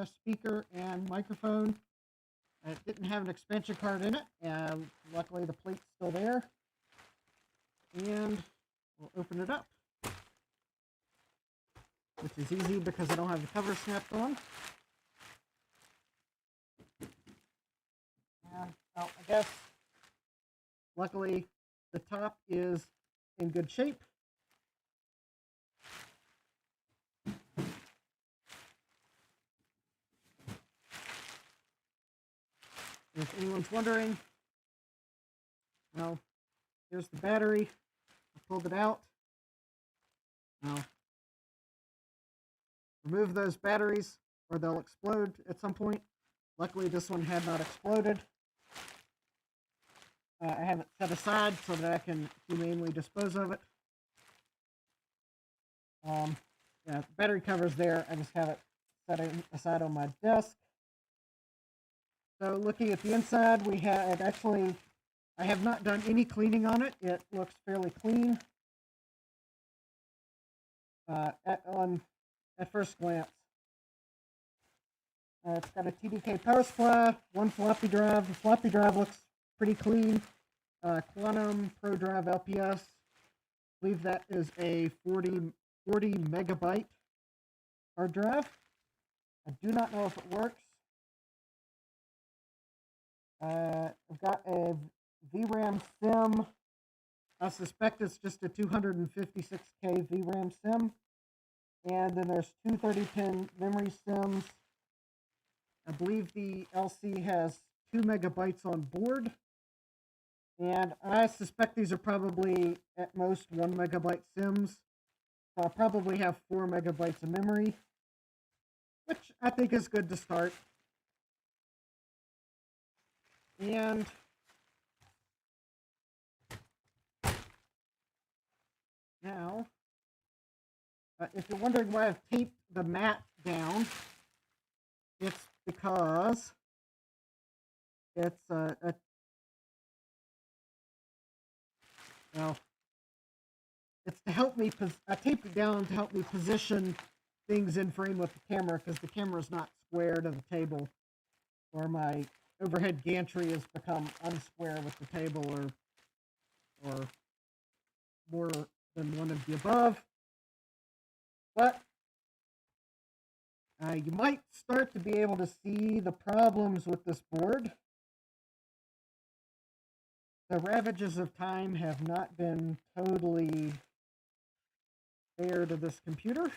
speaker, and microphone. It didn't have an expansion card in it, and luckily the plate's still there. And we'll open it up, which is easy because I don't have the cover snapped on. And, well, I guess, luckily, the top is in good shape. If anyone's wondering, well, here's the battery. I pulled it out. Now, remove those batteries or they'll explode at some point. Luckily, this one had not exploded. I have it set aside so that I can humanely dispose of it. Yeah, the battery cover's there. I just have it set aside on my desk. So looking at the inside, we have actually, I have not done any cleaning on it. It looks fairly clean at first glance. It's got a TDK power supply, one floppy drive. The floppy drive looks pretty clean. Quantum Pro Drive LPS. I believe that is a 40 megabyte hard drive. I do not know if it works. I've got a VRAM sim. I suspect it's just a 256K VRAM sim. And then there's two 30-pin memory sims. I believe the LC has 2 megabytes on board. And I suspect these are probably at most 1 megabyte sims. So I'll probably have 4 megabytes of memory, which I think is good to start. And now, if you're wondering why I've taped the mat down, it's because it's it's to help me. I taped it down to help me position things in frame with the camera because the camera's not square to the table, or my overhead gantry has become unsquare with the table, or more than one of the above. But you might start to be able to see the problems with this board. The ravages of time have not been totally fair to this computer.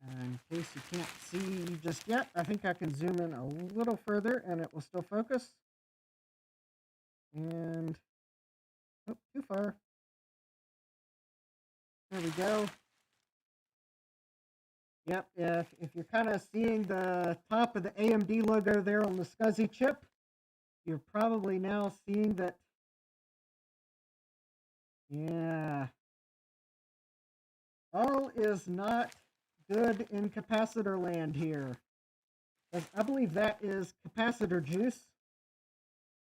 In case you can't see just yet, I think I can zoom in a little further and it will still focus. And, oh, too far. There we go. Yep, if you're kind of seeing the top of the AMD logo there on the SCSI chip, you're probably now seeing that, yeah, all is not good in capacitor land here. I believe that is capacitor juice.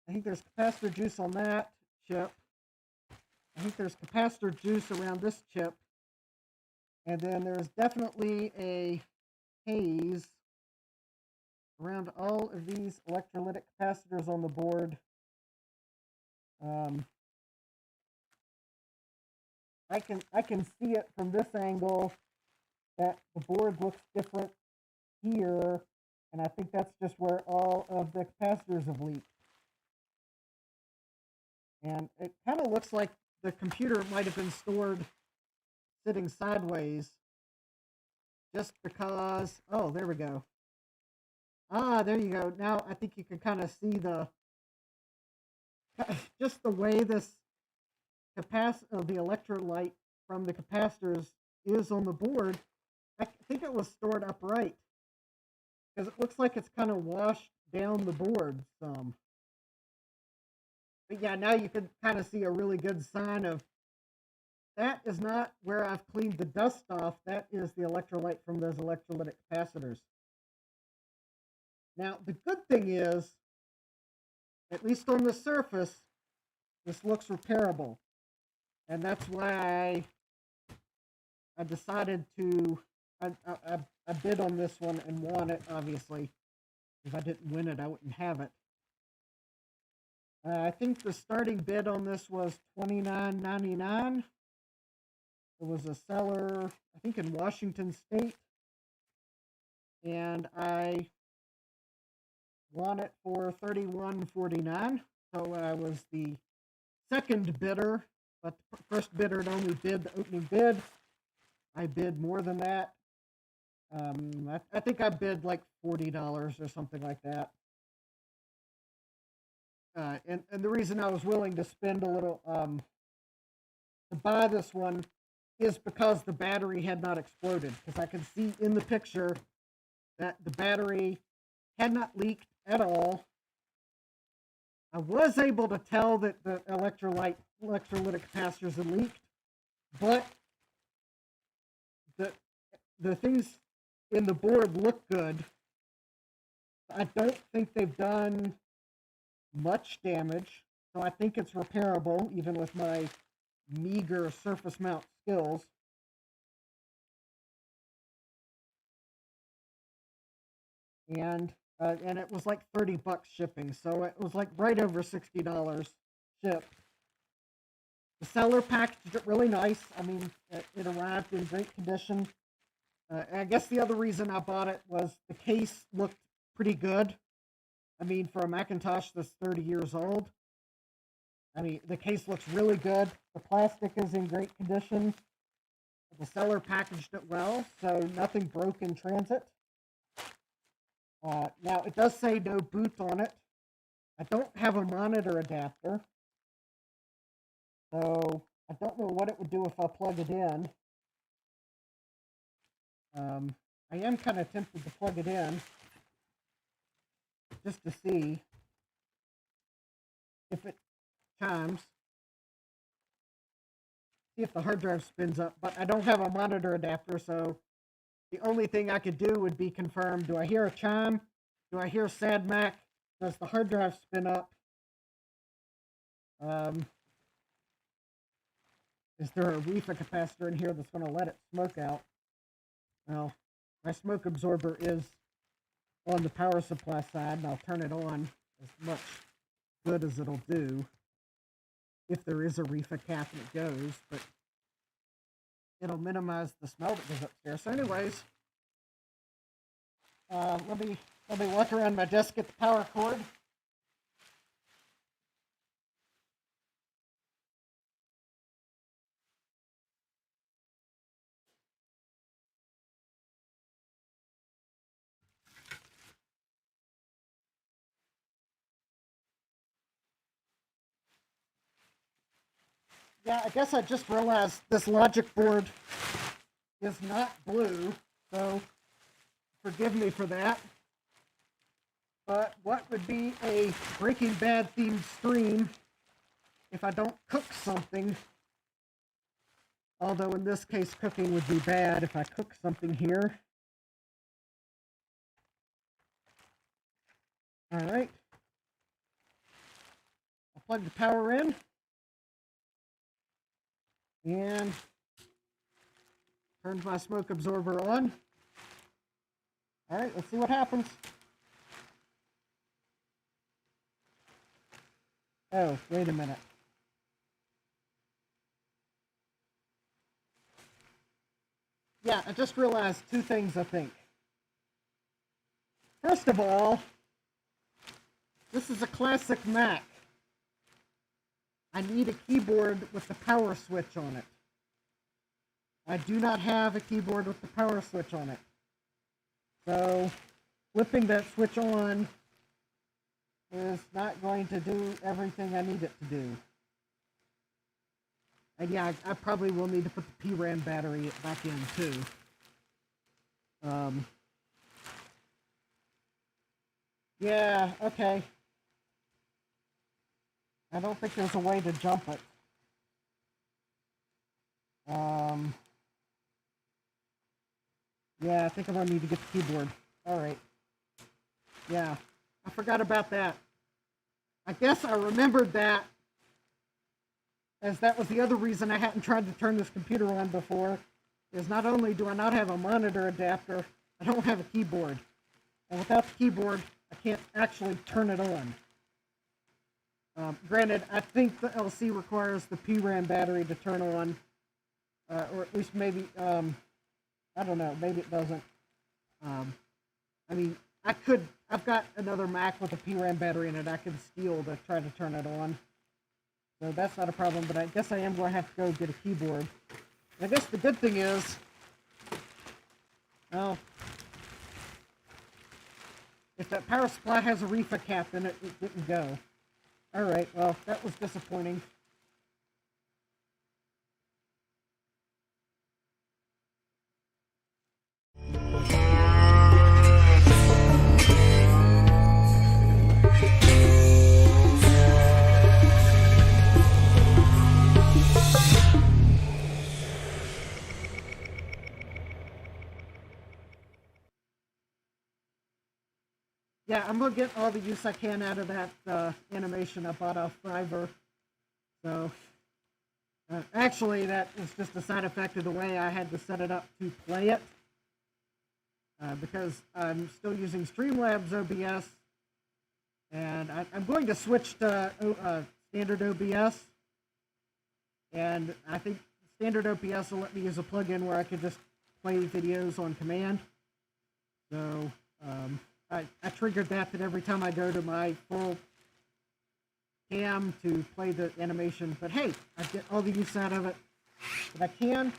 I think there's capacitor juice on that chip. I think there's capacitor juice around this chip. And then there's definitely a haze around all of these electrolytic capacitors on the board. I can see it from this angle that the board looks different here, and I think that's just where all of the capacitors have leaked. And it kind of looks like the computer might have been stored sitting sideways, just because, oh, there we go. Ah, there you go. Now I think you can kind of see just the way this the electrolyte from the capacitors is on the board. I think it was stored upright, because it looks like it's kind of washed down the board some. But yeah, now you can kind of see a really good sign of that is not where I've cleaned the dust off. That is the electrolyte from those electrolytic capacitors. Now, the good thing is, at least on the surface, this looks repairable. And that's why I decided to, I bid on this one and won it, obviously. If I didn't win it, I wouldn't have it. I think the starting bid on this was $29.99. It was a seller, I think in Washington State. And I won it for $31.49. So I was the second bidder, but the first bidder had only bid the opening bid. I bid more than that. I think I bid like $40 or something like that. And the reason I was willing to spend a little to buy this one is because the battery had not exploded. Because I could see in the picture that the battery had not leaked at all. I was able to tell that the electrolytic capacitors had leaked, but the things in the board look good. I don't think they've done much damage, so I think it's repairable, even with my meager surface mount skills. And it was like $30 shipping, so it was like right over $60 shipped. The seller packaged it really nice. I mean, it arrived in great condition. I guess the other reason I bought it was the case looked pretty good. I mean, for a Macintosh that's 30 years old, I mean, the case looks really good. The plastic is in great condition. The seller packaged it well, so nothing broke in transit. Now, it does say no boot on it. I don't have a monitor adapter, so I don't know what it would do if I plug it in. I am kind of tempted to plug it in, just to see if it chimes. See if the hard drive spins up, but I don't have a monitor adapter, so the only thing I could do would be confirm, do I hear a chime? Do I hear SADMAC? Does the hard drive spin up? is there a reefer capacitor in here that's going to let it smoke out? Well, my smoke absorber is on the power supply side, and I'll turn it on as much good as it'll do. If there is a reefer cap and it goes, but it'll minimize the smell that goes upstairs. So anyways, let me walk around my desk, get the power cord. Yeah, I guess I just realized this logic board is not blue, so forgive me for that. But what would be a Breaking Bad themed stream if I don't cook something? Although in this case, cooking would be bad if I cook something here. All right. I'll plug the power in. And turn my smoke absorber on. All right, let's see what happens. Oh, wait a minute. Yeah, I just realized two things, I think. First of all, this is a classic Mac. I need a keyboard with the power switch on it. I do not have a keyboard with the power switch on it. So, flipping that switch on is not going to do everything I need it to do. And yeah, I probably will need to put the PRAM battery back in too. Yeah, okay. I don't think there's a way to jump it. Yeah, I think I'm gonna need to get the keyboard. Alright. Yeah, I forgot about that. I guess I remembered that, as that was the other reason I hadn't tried to turn this computer on before, is not only do I not have a monitor adapter, I don't have a keyboard. And without the keyboard, I can't actually turn it on. Granted, I think the LC requires the PRAM battery to turn on, or at least maybe, I don't know, maybe it doesn't. I mean, I've got another Mac with a PRAM battery in it I could steal to try to turn it on. So that's not a problem, but I guess I am going to have to go get a keyboard. And I guess the good thing is, well, if that power supply has a reefer cap in it, it didn't go. Alright, well, that was disappointing. Yeah, I'm going to get all the use I can out of that animation I bought off Fiverr. So, actually, that is just a side effect of the way I had to set it up to play it. Because I'm still using Streamlabs OBS. And I'm going to switch to standard OBS. And I think standard OBS will let me use a plugin where I can just play videos on command. So, I triggered that every time I go to my full cam to play the animation. But hey, I get all the use out of it that I can.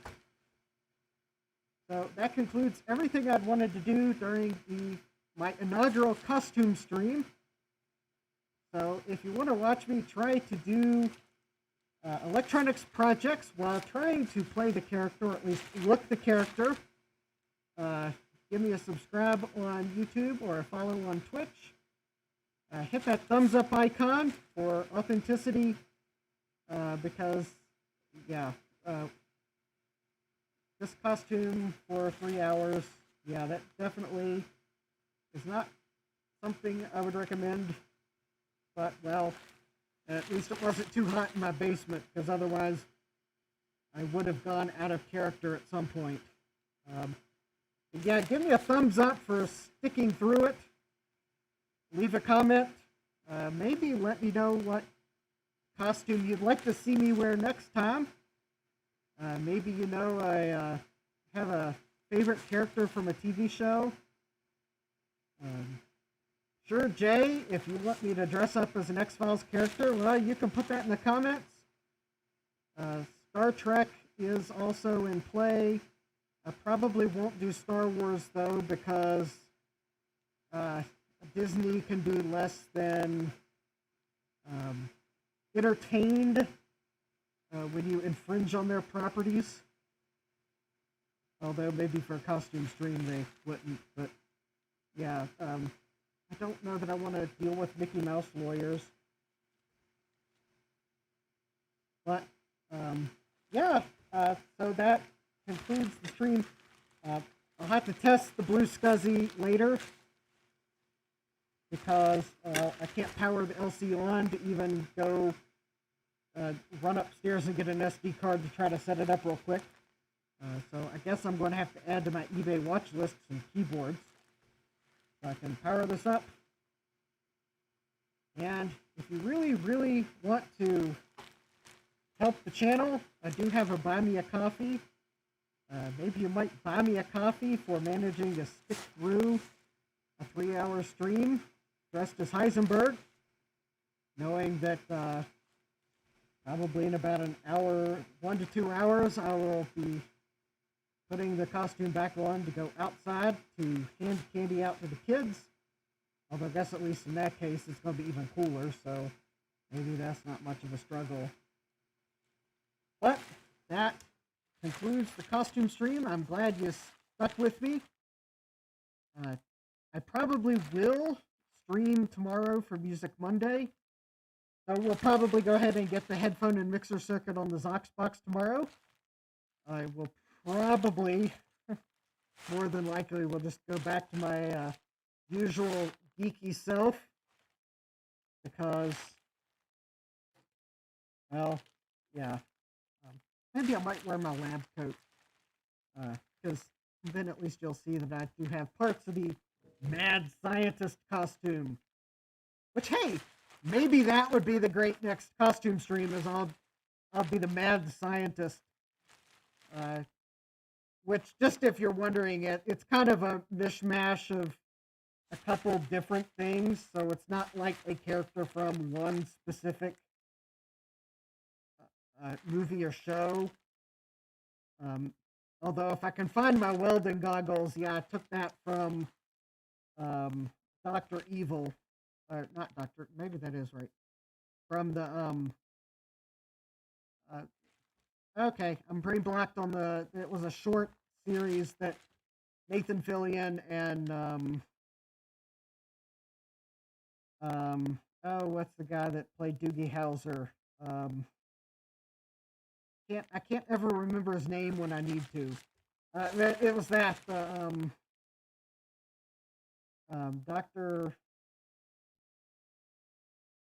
So that concludes everything I'd wanted to do during my inaugural costume stream. So if you want to watch me try to do electronics projects while trying to play the character, or at least look the character, give me a subscribe on YouTube or a follow on Twitch. Hit that thumbs up icon for authenticity, because, yeah, this costume for 3 hours, yeah, that definitely is not something I would recommend. But, well, at least it wasn't too hot in my basement, because otherwise I would have gone out of character at some point. Yeah, give me a thumbs up for sticking through it. Leave a comment. Maybe let me know what costume you'd like to see me wear next time. Maybe I have a favorite character from a TV show. Sure, Jay, if you want me to dress up as an X-Files character, well, you can put that in the comments. Star Trek is also in play. I probably won't do Star Wars, though, because Disney can be less than entertained when you infringe on their properties. Although maybe for a costume stream they wouldn't, but yeah, I don't know that I want to deal with Mickey Mouse lawyers. But yeah, so that concludes the stream. I'll have to test the Blue Scuzzy later because I can't power the LC on to even go run upstairs and get an SD card to try to set it up real quick. So I guess I'm going to have to add to my eBay watch list some keyboards so I can power this up. And if you really, really want to help the channel, I do have a Buy Me a Coffee. Maybe you might buy me a coffee for managing to stick through a 3-hour stream dressed as Heisenberg, knowing that probably in about an hour, 1 to 2 hours, I will be putting the costume back on to go outside to hand candy out to the kids. Although I guess at least in that case it's going to be even cooler, so maybe that's not much of a struggle. But that concludes the costume stream. I'm glad you stuck with me. I probably will stream tomorrow for Music Monday. So we'll probably go ahead and get the headphone and mixer circuit on the Zoxbox tomorrow. I will probably, more than likely, will just go back to my usual geeky self because, well, yeah. Maybe I might wear my lab coat because then at least you'll see that I do have parts of the mad scientist costume. Which, hey, maybe that would be the great next costume stream is I'll be the mad scientist. Which, just if you're wondering, it's kind of a mishmash of a couple different things, so it's not like a character from one specific movie or show. Although if I can find my welding goggles, yeah, I took that from Dr. Evil. Not Dr. Maybe that is right. From the okay, I'm brain blocked on it was a short series that Nathan Fillion and oh, what's the guy that played Doogie Howser? I can't ever remember his name when I need to. It was that Dr.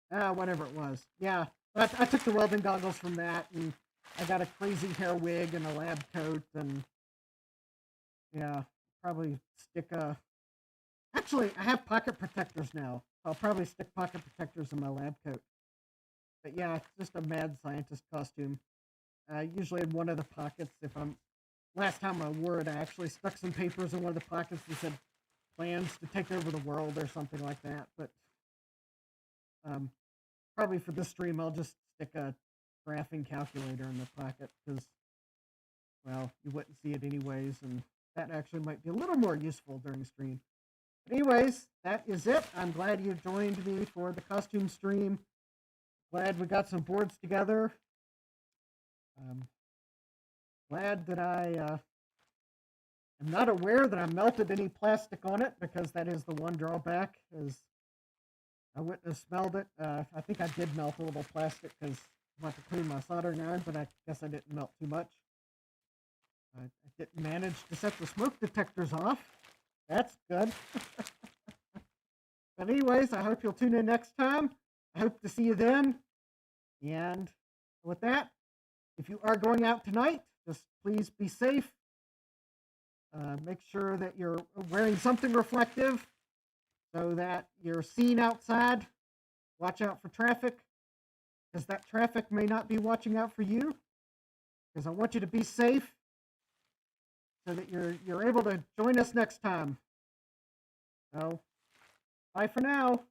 Whatever it was. Yeah, I took the welding goggles from that, and I got a crazy hair wig and a lab coat, and yeah, probably stick a. Actually, I have pocket protectors now. I'll probably stick pocket protectors in my lab coat. But yeah, it's just a mad scientist costume. Usually in one of the pockets, last time I wore it, I actually stuck some papers in one of the pockets that said plans to take over the world or something like that. But probably for this stream, I'll just stick a graphing calculator in the pocket because, well, you wouldn't see it anyways, and that actually might be a little more useful during stream. But anyways, that is it. I'm glad you joined me for the costume stream. Glad we got some boards together. Glad that I am not aware that I melted any plastic on it, because that is the one drawback, is I wouldn't have smelled it. I think I did melt a little plastic because I want to clean my soldering iron, but I guess I didn't melt too much. I didn't manage to set the smoke detectors off. That's good. But anyways, I hope you'll tune in next time. I hope to see you then. And with that, If you are going out tonight, just please be safe. Make sure that you're wearing something reflective so that you're seen outside. Watch out for traffic, because that traffic may not be watching out for you. Because I want you to be safe so that you're able to join us next time. So, bye for now.